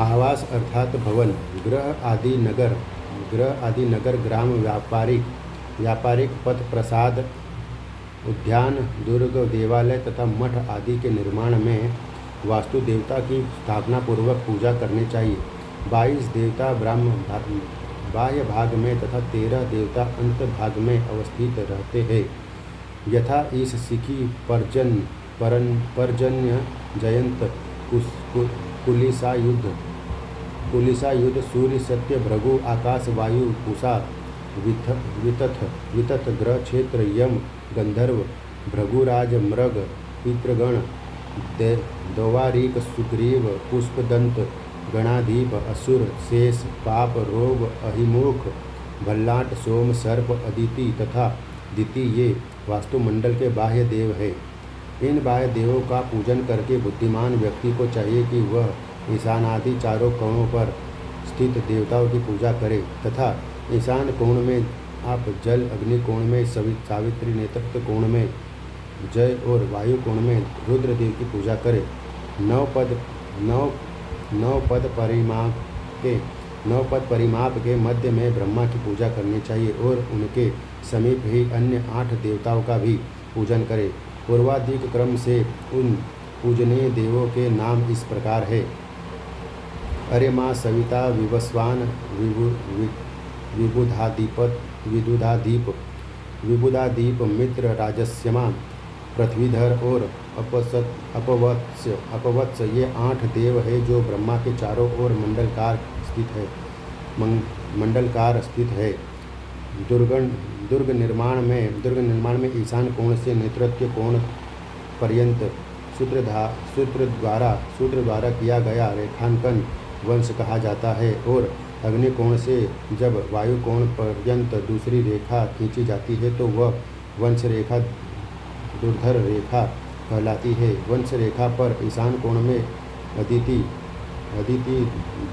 आवास अर्थात भवन, ग्रह आदि नगर, ग्राम, व्यापारिक पथ, प्रसाद, उद्यान, दुर्ग, देवालय तथा मठ आदि के निर्माण में वास्तु देवता की स्थापना पूर्वक पूजा करनी चाहिए। 22 देवता बाह्य भाग में तथा 13 देवता अंत भाग में अवस्थित रहते हैं। यथा ईश, सिखी, पर्जन्य, जयंत, कुलिसायुध, सूर्य, सत्य, भृगु, आकाश, वायु, पूषा, वितथ, ग्रह, क्षेत्र, यम, गंधर्व, भृगुराज, मृग, पितृगण, दवारिक, सुग्रीव, पुष्पदंत, गणाधीप, असुर, शेष, पाप, रोग, अहिमुख, भल्लाट, सोम, सर्प, अदिति तथा दिति ये वास्तुमंडल के बाह्य देव है। इन बाह्य देवों का पूजन करके बुद्धिमान व्यक्ति को चाहिए कि वह ईशानादि चारों कोणों पर स्थित देवताओं की पूजा करे तथा ईशान कोण में आप जल, अग्नि कोण में सावित्री, नेतृत्व कोण में जय और वायु कोण में रुद्रदेव की पूजा करे। नौ पद परिमाप के मध्य में ब्रह्मा की पूजा करनी चाहिए और उनके समीप ही अन्य 8 देवताओं का भी पूजन करे। पूर्वाधिक क्रम से उन पूजनीय देवों के नाम इस प्रकार है: अरे माँ सविता, विवस्वान, विबुधादीप, मित्र, राजस्यमा, पृथ्वीधर और अपवत्स ये 8 देव है जो ब्रह्मा के चारों ओर मंडलकार स्थित है। दुर्ग निर्माण में ईशान कोण से नेतृत्व कोण पर्यंत सूत्र द्वारा किया गया रेखांकन वंश कहा जाता है और अग्नि कोण से जब वायु कोण पर्यंत दूसरी रेखा खींची जाती है तो वह वंश रेखा दुर्धर रेखा कहलाती है। वंश रेखा पर ईशान कोण में अदिति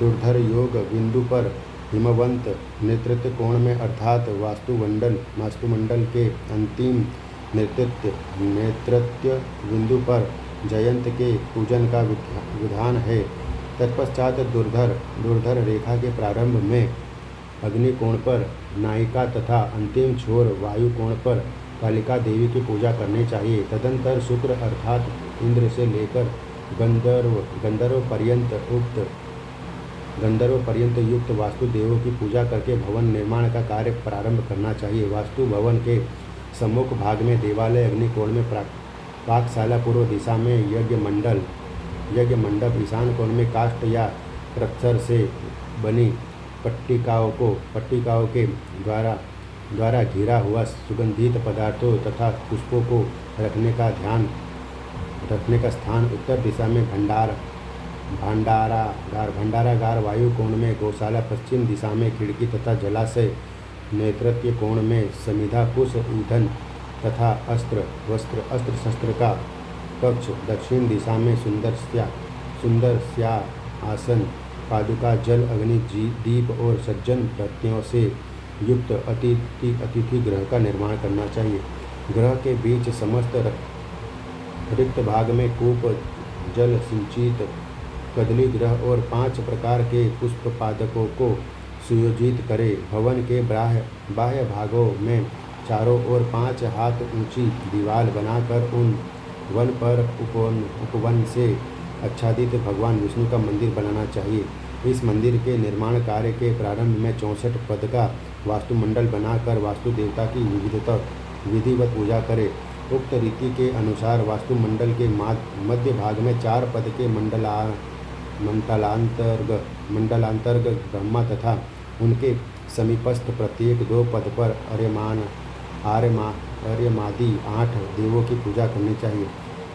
दुर्धर योग बिंदु पर हिमवंत, नेतृत्व कोण में अर्थात वास्तुमंडल के अंतिम नेतृत्व बिंदु पर जयंत के पूजन का विधान है। तत्पश्चात दुर्धर रेखा के प्रारंभ में अग्नि कोण पर नायिका तथा अंतिम छोर वायु कोण पर कालिका देवी की पूजा करनी चाहिए। तदंतर शुक्र अर्थात इंद्र से लेकर गंधर्व पर्यंत युक्त वास्तु देवों की पूजा करके भवन निर्माण का कार्य प्रारंभ करना चाहिए। वास्तु भवन के सम्मुख भाग में देवालय, अग्नि कोण में पाकशाला, पूर्व दिशा में यज्ञ मंडप, ईशान कोण में काष्ठ या पत्थर से बनी पट्टिकाओं के द्वारा घिरा हुआ सुगंधित पदार्थों तथा पुष्पों को रखने का स्थान, उत्तर दिशा में भंडारागार, वायु कोण में गौशाला, पश्चिम दिशा में खिड़की तथा जलाशय, नेतृत्व कोण में समिधा, कुश, ईंधन तथा अस्त्र शस्त्र का कक्ष, दक्षिण दिशा में सुंदर स्या आसन, पादुका, जल, अग्नि, दीप और सज्जन व्यक्तियों से युक्त अतिथि गृह का निर्माण करना चाहिए। गृह के बीच समस्त रिक्त भाग में कूप, जल सिंचित कदली गृह और 5 प्रकार के पुष्प पादकों को सुयोजित करे। भवन के बाह्य भागों में चारों ओर 5 हाथ ऊंची दीवार बनाकर उन वन पर उपवन से आच्छादित भगवान विष्णु का मंदिर बनाना चाहिए। इस मंदिर के निर्माण कार्य के प्रारंभ में 64 पद का वास्तुमंडल बनाकर वास्तु देवता की विधिवत पूजा करे। उक्त रीति के अनुसार वास्तुमंडल के मध्य भाग में 4 पद के मंडलांतर्गत ब्रह्मा तथा उनके समीपस्थ प्रत्येक 2 पद पर आर्यमादि 8 देवों की पूजा करनी चाहिए।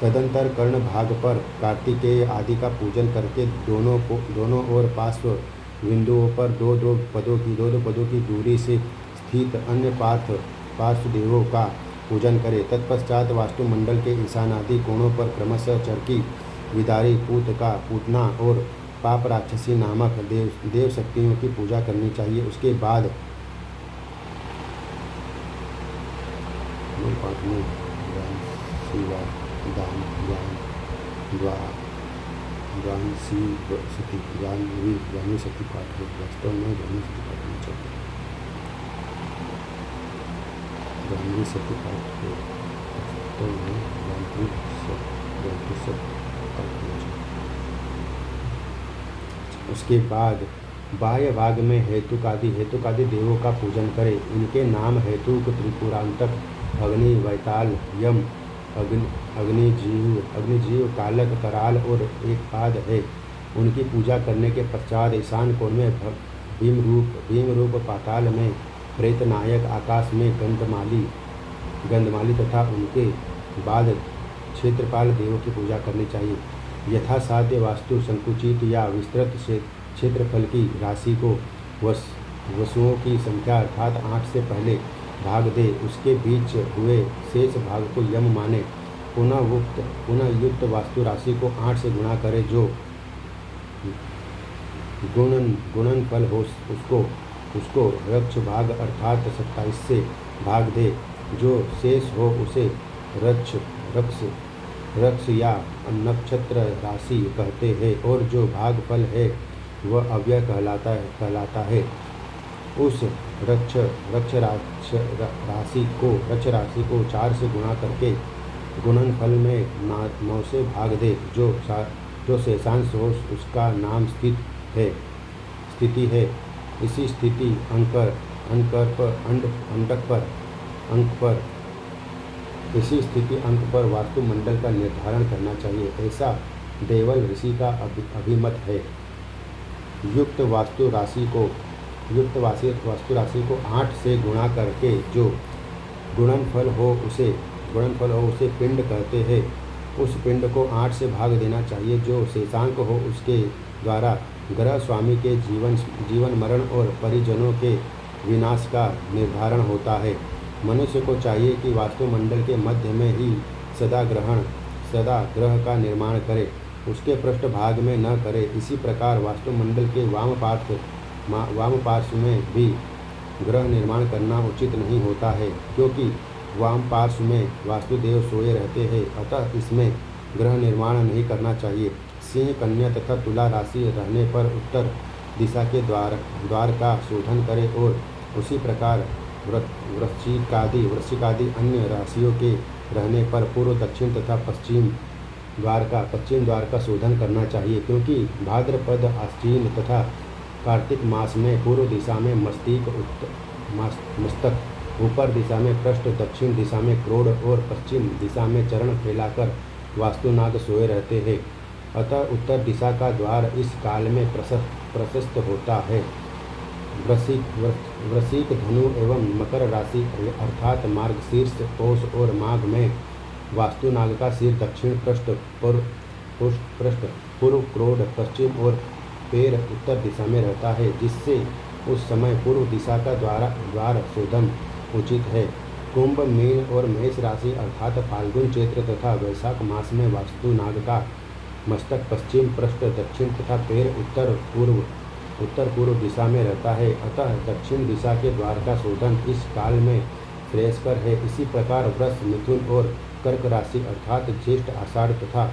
तदंतर कर्ण भाग पर कार्तिकेय आदि का पूजन करके दोनों ओर पार्श्व बिंदुओं पर 2-2 पदों की दूरी से स्थित अन्य पार्श्व देवों का पूजन करे। तत्पश्चात वास्तुमंडल के ईशानादि कोणों पर क्रमशः चरकी, विदारी, पूतना और पाप राक्षसी नामक देव शक्तियों की पूजा करनी चाहिए। उसके बाद जान्हवी सती पाठ है। वास्तव में जान्हवी सती पाठ नहीं चाहिए। जान्हवी सती पाठ है। वास्तव में जान्हवी सती पाठ नहीं चाहिए। उसके बाद बाह्य भाग में हेतुकादि देवों का पूजन करें। इनके नाम हेतुक, त्रिपुरांतक, अग्नि, वैताल, यम, अग्निजीव, कालक, कराल और एक पाद है। उनकी पूजा करने के पश्चात ईशान कोण में भीम रूप, पाताल में प्रेतनायक, आकाश में गंधमाली तथा उनके बाद क्षेत्रपाल देवों की पूजा करनी चाहिए। यथासाध्य वास्तु संकुचित या विस्तृत क्षेत्रफल की राशि को वसुओं की संख्या अर्थात 8 से पहले भाग दे। उसके बीच हुए शेष भाग को यम माने। पुनः युक्त वास्तु राशि को 8 से गुणा करे, जो गुणनफल हो उसको रक्ष भाग अर्थात 27 से भाग दे। जो शेष हो उसे रक्ष या नक्षत्र राशि कहते हैं, और जो भागफल है वह अव्यय कहलाता है। उस रक्ष राशि को 4 से गुणा करके गुणनफल में 9 से भाग दे। जो शेषांश हो उसका नाम स्थिति है। इसी स्थिति अंक पर वास्तु मंडल का निर्धारण करना चाहिए, ऐसा देवल ऋषि का अभिमत है। युक्त वास्तु राशि को 8 से गुणा करके जो गुणनफल हो उसे पिंड कहते हैं। उस पिंड को 8 से भाग देना चाहिए। जो शेषांक हो उसके द्वारा ग्रह स्वामी के जीवन मरण और परिजनों के विनाश का निर्धारण होता है। मनुष्य को चाहिए कि वास्तुमंडल के मध्य में ही सदा ग्रह का निर्माण करे, उसके पृष्ठभाग में न करे। इसी प्रकार वास्तुमंडल के वाम पार्श्व में भी ग्रह निर्माण करना उचित नहीं होता है, क्योंकि वाम पार्श्व में वास्तुदेव सोए रहते हैं, अतः इसमें ग्रह निर्माण नहीं करना चाहिए। सिंह, कन्या तथा तुला राशि रहने पर उत्तर दिशा के द्वार का शोधन करें, और उसी प्रकार वृश्चिक आदि अन्य राशियों के रहने पर पूर्व, दक्षिण तथा पश्चिम द्वार का शोधन करना चाहिए, क्योंकि भाद्रपद, आश्विन तथा कार्तिक मास में पूर्व दिशा में मस्तक, ऊपर दिशा में पृष्ठ, दक्षिण दिशा में क्रोध और पश्चिम दिशा में चरण फैलाकर वास्तुनाग सोए रहते हैं। अतः उत्तर दिशा का द्वार इस काल में प्रशस्त होता है। वृश्चिक, धनु एवं मकर राशि अर्थात मार्गशीर्ष, पौष और माघ में वास्तुनाग का सिर दक्षिण, पृष्ठ पूर्व, क्रोध पश्चिम और पैर उत्तर दिशा में रहता है, जिससे उस समय पूर्व दिशा का द्वार शोधन उचित है। कुंभ, मीन और मेष राशि अर्थात फाल्गुन, चैत्र तथा वैशाख मास में वास्तुनाग का मस्तक पश्चिम, पृष्ठ दक्षिण तथा पैर उत्तर पूर्व दिशा में रहता है, अतः दक्षिण दिशा के द्वार का शोधन इस काल में श्रेयस्कर है। इसी प्रकार वृष, मिथुन और कर्क राशि अर्थात ज्येष्ठ, आषाढ़ तथा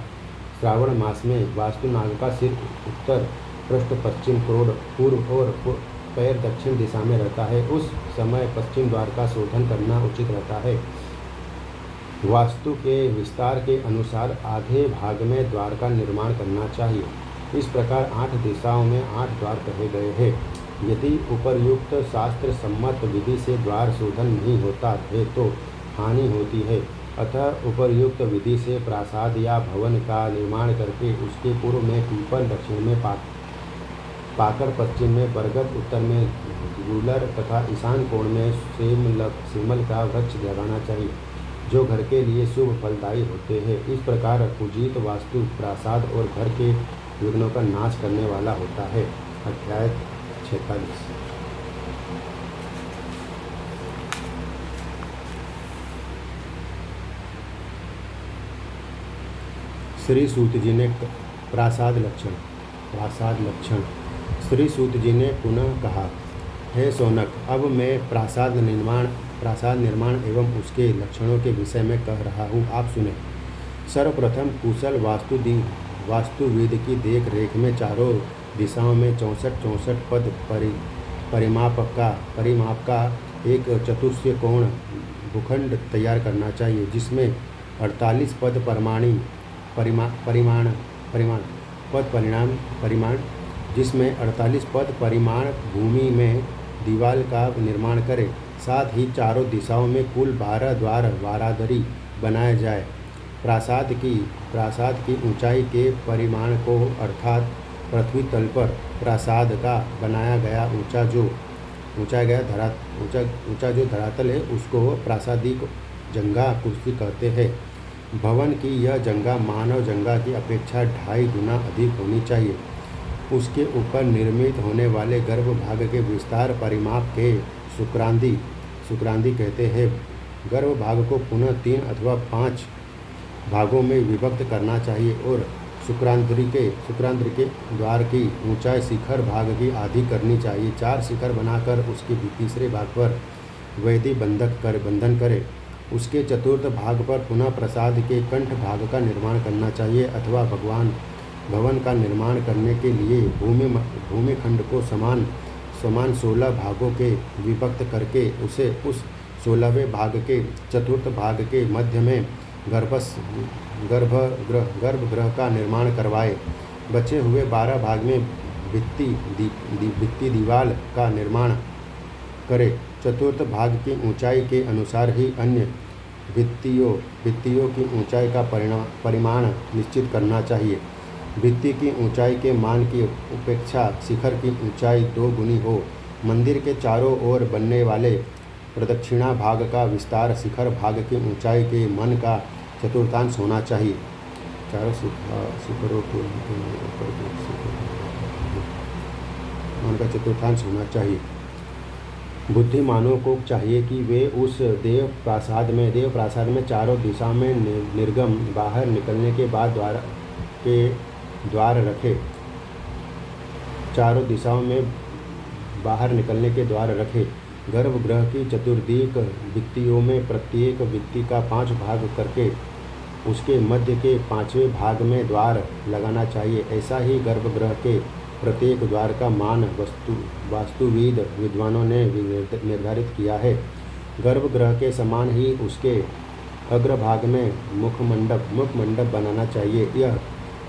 श्रावण मास में वास्तुनाग का सिर उत्तर, पृष्ठ पश्चिम, क्रोध पूर्व और पैर दक्षिण दिशा में रहता है। उस समय पश्चिम द्वार का शोधन करना उचित रहता है। वास्तु के विस्तार के अनुसार आधे भाग में द्वार का निर्माण करना चाहिए। इस प्रकार 8 दिशाओं में 8 द्वार कहे गए हैं। यदि उपर्युक्त शास्त्र सम्मत विधि से द्वार शोधन नहीं होता है तो हानि होती है। अतः उपर्युक्त विधि से प्रासाद या भवन का निर्माण करके उसके पूर्व में पीपल, दक्षिण में पाकड़, पश्चिम में बरगद, उत्तर में गूलर तथा ईशान कोण में सेमल का वृक्ष लगाना चाहिए, जो घर के लिए शुभ फलदायी होते हैं। इस प्रकार पूजित वास्तु प्रासाद और घर के विघ्नों का नाश करने वाला होता है। अध्याय 46। श्री सूत जी ने प्रासाद लक्षण श्री सूत जी ने पुनः कहा, हे सौनक, अब मैं प्रासाद निर्माण एवं उसके लक्षणों के विषय में कह रहा हूँ, आप सुने। सर्वप्रथम कुशल वास्तुविद की देख रेख में चारों दिशाओं में 64 पद परिमाप का एक चतुष्कोण कोण भूखंड तैयार करना चाहिए, जिसमें 48 पद परिमाण भूमि में दीवार का निर्माण करें। साथ ही चारों दिशाओं में कुल 12 द्वार बारादरी बनाया जाए। प्रासाद की ऊंचाई के परिमाण को अर्थात पृथ्वी तल पर प्रासाद का बनाया गया ऊंचा जो धरातल है उसको प्रासादिक जंगा कुर्सी कहते हैं। भवन की यह जंगा मानव जंगा की अपेक्षा 2.5 गुना अधिक होनी चाहिए। उसके ऊपर निर्मित होने वाले गर्भभाग के विस्तार परिमाप के सुक्रांदी कहते हैं। गर्भभाग को पुनः 3 अथवा भागों में विभक्त करना चाहिए और शुक्रांद्र के द्वार की ऊंचाई शिखर भाग की आधी करनी चाहिए। 4 शिखर बनाकर उसके तीसरे भाग पर वैदिक बंधन करें। उसके चतुर्थ भाग पर पुनः प्रसाद के कंठ भाग का निर्माण करना चाहिए अथवा भवन का निर्माण करने के लिए भूमि खंड को समान 16 भागों के विभक्त करके उसे उस 16वें भाग के चतुर्थ भाग के मध्य में गर्भगृह का निर्माण करवाए। बचे हुए 12 भाग में भित्ति दीवार का निर्माण करे। चतुर्थ भाग की ऊंचाई के अनुसार ही अन्य भित्तियों की ऊंचाई का परिमाण निश्चित करना चाहिए। भित्ति की ऊंचाई के मान की उपेक्षा शिखर की ऊंचाई 2 गुनी हो। मंदिर के चारों ओर बनने वाले प्रदक्षिणा भाग का विस्तार शिखर भाग की ऊंचाई के मन का चतुर्थांश होना चाहिए। चारों शिखरों के मन का चतुर्थांश होना चाहिए। बुद्धिमानों को चाहिए कि वे उस देव प्रासाद में चारों दिशा में निर्गम बाहर निकलने के बाद द्वार रखे। चारों दिशाओं में बाहर निकलने के द्वार रखे। गर्भगृह की चतुर्दिक भित्तियों में प्रत्येक भित्ति का 5 भाग करके उसके मध्य के 5वें भाग में द्वार लगाना चाहिए। ऐसा ही गर्भगृह के प्रत्येक द्वार का मान वास्तुविद विद्वानों ने निर्धारित किया है। गर्भगृह के समान ही उसके अग्रभाग में मुखमंडप बनाना चाहिए।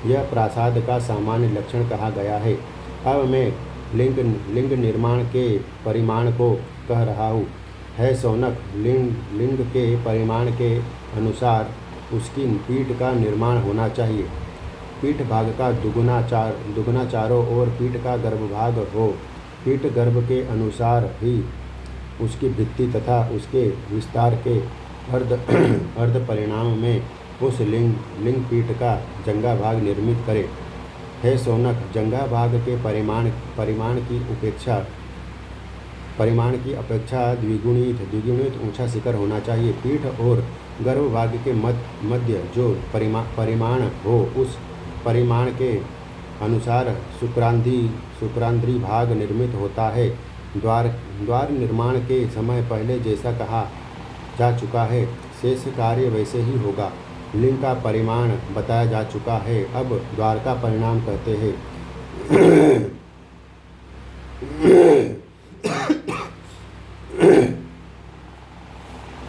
यह प्रासाद का सामान्य लक्षण कहा गया है। अब मैं लिंग निर्माण के परिमाण को कह रहा हूँ। है सौनक, लिंग के परिमाण के अनुसार उसकी पीठ का निर्माण होना चाहिए। पीठ भाग का दुगुना चारों ओर पीठ का गर्भभाग हो। पीठ गर्भ के अनुसार ही उसकी भित्ति तथा उसके विस्तार के अर्ध परिणाम में उस लिंग पीठ का जंगा भाग निर्मित करे। है सौनक, जंगा भाग के परिमाण की अपेक्षा द्विगुणित ऊंचा शिखर होना चाहिए। पीठ और गर्भ भाग के मध्य जो परिमाण हो उस परिमाण के अनुसार शुक्रांद्री भाग निर्मित होता है। द्वार निर्माण के समय पहले जैसा कहा जा चुका है शेष कार्य वैसे ही होगा। लिंग का परिमाण बताया जा चुका है। अब द्वार का परिणाम कहते हैं।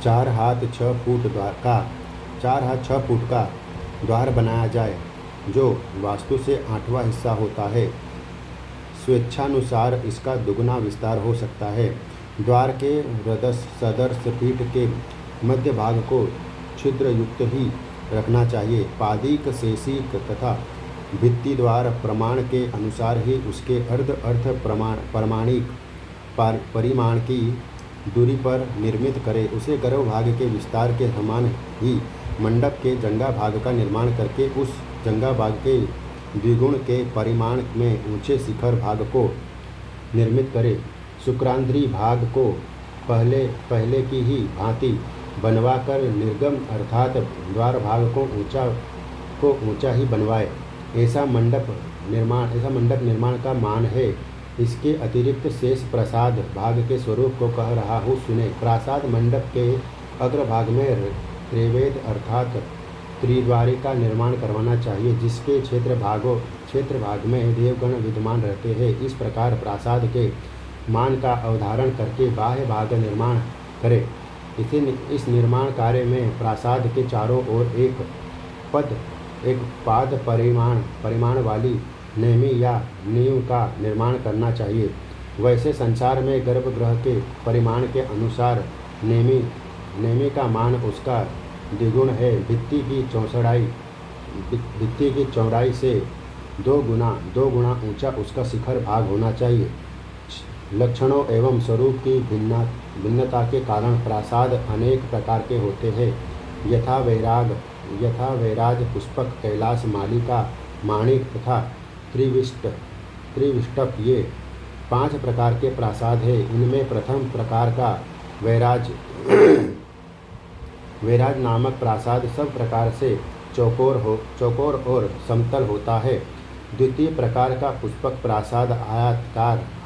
4 हाथ 6 फुट का द्वार बनाया जाए जो वास्तु से 8वां हिस्सा होता है। स्वेच्छानुसार इसका दुगुना विस्तार हो सकता है। द्वार के सदर्श पीठ के मध्य भाग को छिद्र युक्त ही रखना चाहिए। पादिक, शेषिक तथा भित्ति द्वार प्रमाण के अनुसार ही उसके अर्ध प्रमाणिक परिमाण की दूरी पर निर्मित करे। उसे गर्भ भाग के विस्तार के समान ही मंडप के जंगा भाग का निर्माण करके उस जंगा भाग के द्विगुण के परिमाण में ऊंचे शिखर भाग को निर्मित करे। शुक्रांद्री भाग को पहले की ही भांति बनवाकर निर्गम अर्थात द्वार भाग को ऊंचा ही बनवाए। ऐसा मंडप निर्माण का मान है। इसके अतिरिक्त शेष प्रसाद भाग के स्वरूप को कह रहा हूँ, सुने। प्रासाद मंडप के अग्रभाग में त्रैवेद अर्थात त्रिद्वारी का निर्माण करवाना चाहिए, जिसके क्षेत्र भाग में देवगण विद्यमान रहते हैं। इस प्रकार प्रासाद के मान का अवधारण करके बाह्य भाग निर्माण करे। इस निर्माण कार्य में प्रासाद के चारों ओर एक पाद परिमाण वाली नेमी या नींव का निर्माण करना चाहिए। वैसे संसार में गर्भगृह के परिमाण के अनुसार नेमी का मान उसका द्विगुण है। भित्ति की चौड़ाई से 2 गुना ऊंचा उसका शिखर भाग होना चाहिए। लक्षणों एवं स्वरूप की भिन्नता के कारण प्रासाद अनेक प्रकार के होते हैं। यथा वैराज, पुष्पक, कैलाश, मालिका, माणिक तथा त्रिविष्टप ये 5 प्रकार के प्रासाद हैं। इनमें प्रथम प्रकार का वैराज नामक प्रासाद सब प्रकार से चौकोर और समतल होता है। द्वितीय प्रकार का पुष्पक प्रासाद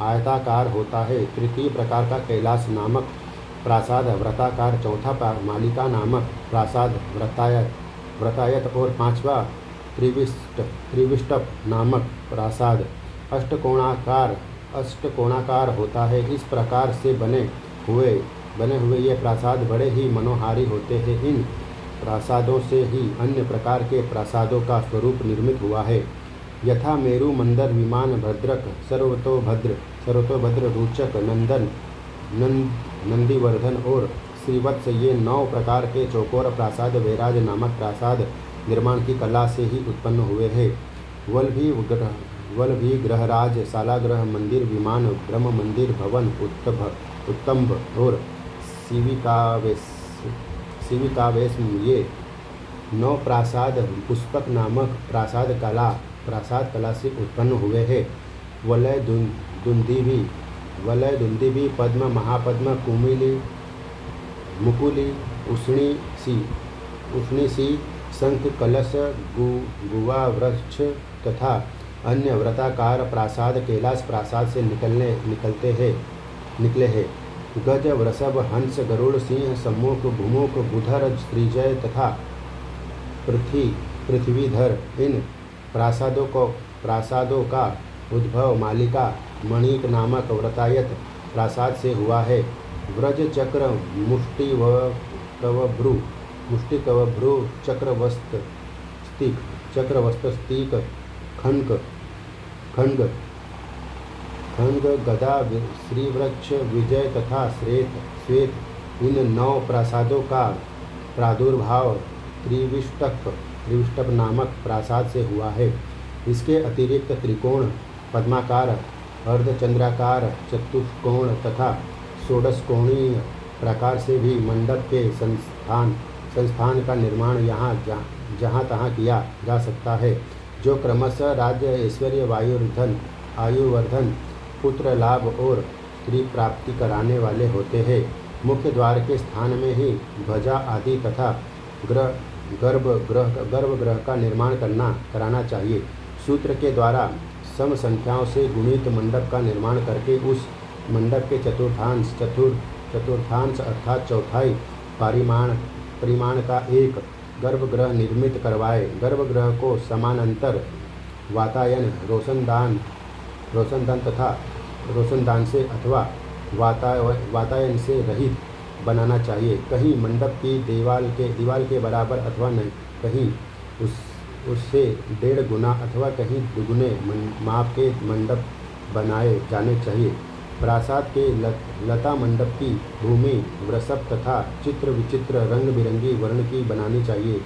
आयताकार होता है। तृतीय प्रकार का कैलाश नामक प्रासाद वृत्ताकार। चौथा मालिका नामक प्रासाद वृत्तायत और पांचवा त्रिविष्टप नामक प्रासाद अष्टकोणाकार होता है। इस प्रकार से बने हुए ये प्रासाद बड़े ही मनोहारी होते हैं। इन प्रासादों से ही अन्य प्रकार के प्रासादों का स्वरूप निर्मित हुआ है, यथा मेरु, मंदर, विमान, भद्रक, सर्वतोभद्र, रोचक, नंदीवर्धन और श्रीवत्स। ये 9 प्रकार के चौकोर प्रासाद वैराज नामक प्रासाद निर्माण की कला से ही उत्पन्न हुए हैं। वल्भी ग्रहराज, शालाग्रह, मंदिर, विमान, ब्रह्म मंदिर, भवन, उत्तंभ और शिविकावेश, ये 9 प्रासाद पुष्पक नामक प्रासाद कला से उत्पन्न हुए हैं। वलय दुंदीभी, पद्म, महापद्म, कुमिली, मुकुली, उष्णीसी, शंख, कलश, गुवा वृक्ष तथा अन्य वृत्ताकार प्रासाद कैलाश प्रासाद से निकले हैं। गज, वृषभ, हंस, गरुड़, सिंह, सम्मुख, भूमुख, बुधर, श्रीजय तथा पृथ्वीधर। इन प्रासादों का उद्भव मालिका मणिक नामक वृत्तायत प्रासाद से हुआ है। व्रज, चक्र, मुष्टिकवभ्रू, चक्रवस्तिक, खंग, गदा, श्रीवृक्ष, विजय तथा श्वेत। इन 9 प्रासादों का प्रादुर्भाव त्रिविष्टप नामक प्रासाद से हुआ है। इसके अतिरिक्त त्रिकोण, पद्माकार, अर्धचंद्राकार, चतुष्कोण तथा षोडशकोणीय प्रकार से भी मंडप के संस्थान का निर्माण जहाँ तहाँ किया जा सकता है, जो क्रमशः राज्य, ऐश्वर्य, आयुवर्धन, पुत्र लाभ और स्त्री प्राप्ति कराने वाले होते हैं। मुख्य द्वार के स्थान में ही ध्वजा आदि तथा गर्भगृह का निर्माण कराना चाहिए। सूत्र के द्वारा सम संख्याओं से गुणित मंडप का निर्माण करके उस मंडप के चतुर्थांश अर्थात चौथाई परिमाण का एक गर्भगृह निर्मित करवाए। गर्भगृह को समानांतर वातायन, रोशनदान से अथवा वातायन से रहित बनाना चाहिए। कहीं मंडप की दीवार के बराबर अथवा नहीं, कहीं उससे 1.5 गुना अथवा कहीं दुगुने माप के मंडप बनाए जाने चाहिए। प्रासाद के लता मंडप की भूमि वृषभ तथा चित्र विचित्र रंग बिरंगी वर्ण की बनानी चाहिए।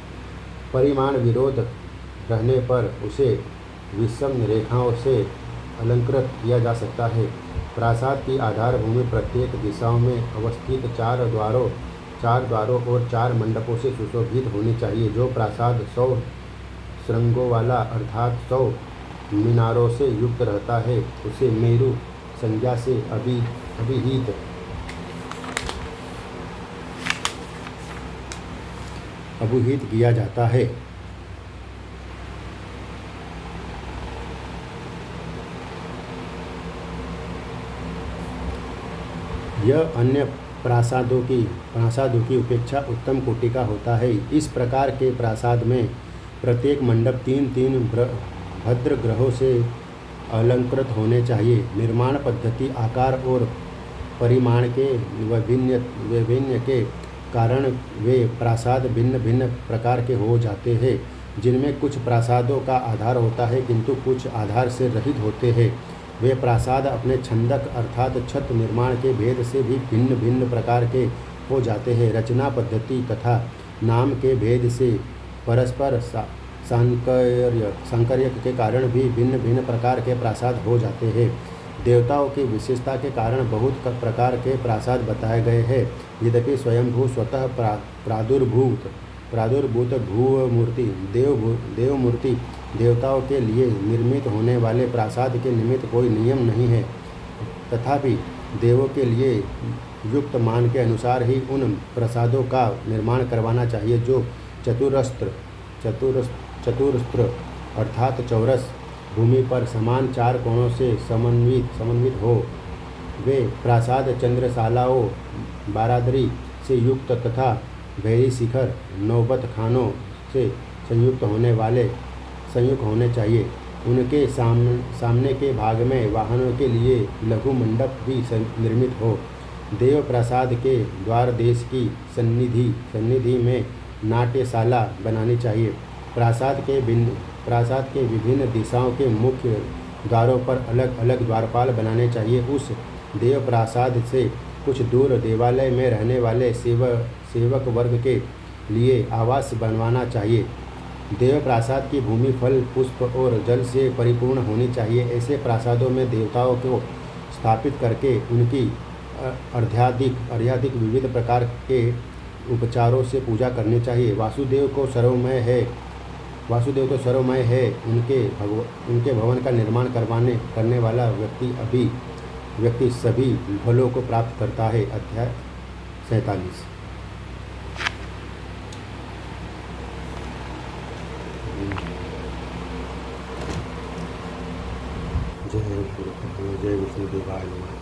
परिमाण विरोध रहने पर उसे विषम रेखाओं से अलंकृत किया जा सकता है। प्रासाद की आधार भूमि प्रत्येक दिशाओं में अवस्थित 4 द्वारों और 4 मंडपों से सुशोभित होनी चाहिए। जो प्रासाद 100 श्रृंगों वाला अर्थात 100 मीनारों से युक्त रहता है, उसे मेरु संज्ञा से अभिहित किया जाता है। यह अन्य प्रासादों की उपेक्षा उत्तम कोटि का होता है। इस प्रकार के प्रासाद में प्रत्येक मंडप 3-3 भद्र ग्रहों से अलंकृत होने चाहिए। निर्माण पद्धति, आकार और परिमाण के वैभिन्न के कारण वे प्रासाद भिन्न भिन्न प्रकार के हो जाते हैं, जिनमें कुछ प्रासादों का आधार होता है किंतु कुछ आधार से रहित होते हैं। वे प्रासाद अपने छंदक अर्थात छत निर्माण के भेद से भी भिन्न भिन्न प्रकार के हो जाते हैं। रचना पद्धति तथा नाम के भेद से परस्पर सांकर्य के कारण भी भिन्न भिन्न प्रकार के प्रासाद हो जाते हैं। देवताओं की विशेषता के कारण बहुत प्रकार के प्रासाद बताए गए हैं। यद्यपि स्वयंभू स्वतः प्रादुर्भूत भू मूर्ति देव मूर्ति देवताओं के लिए निर्मित होने वाले प्रासाद के निमित्त कोई नियम नहीं है, तथापि देवों के लिए युक्त मान के अनुसार ही उन प्रासादों का निर्माण करवाना चाहिए जो चतुरस्त्र अर्थात चौरस भूमि पर समान 4 कोणों से समन्वित हो। वे प्रासाद चंद्रशालाओं बारादरी से युक्त तथा भैरी शिखर नौबत खानों से संयुक्त होने चाहिए। उनके सामने के भाग में वाहनों के लिए लघु मंडप भी निर्मित हो। देव प्रासाद के द्वार देश की सन्निधि में नाट्यशाला बनानी चाहिए। प्रासाद के विभिन्न दिशाओं के मुख्य द्वारों पर अलग अलग द्वारपाल बनाने चाहिए। उस देव प्रासाद से कुछ दूर देवालय में रहने वाले सेवक वर्ग के लिए आवास बनवाना चाहिए। देव प्रासाद की भूमि फल पुष्प और जल से परिपूर्ण होनी चाहिए। ऐसे प्रासादों में देवताओं को स्थापित करके उनकी अर्घ्यादिक विविध प्रकार के उपचारों से पूजा करनी चाहिए। वासुदेव तो सर्वमय है। उनके भवन का निर्माण करने वाला व्यक्ति सभी फलों को प्राप्त करता है। अध्याय 47। जय विष्णुदेवाय नमः।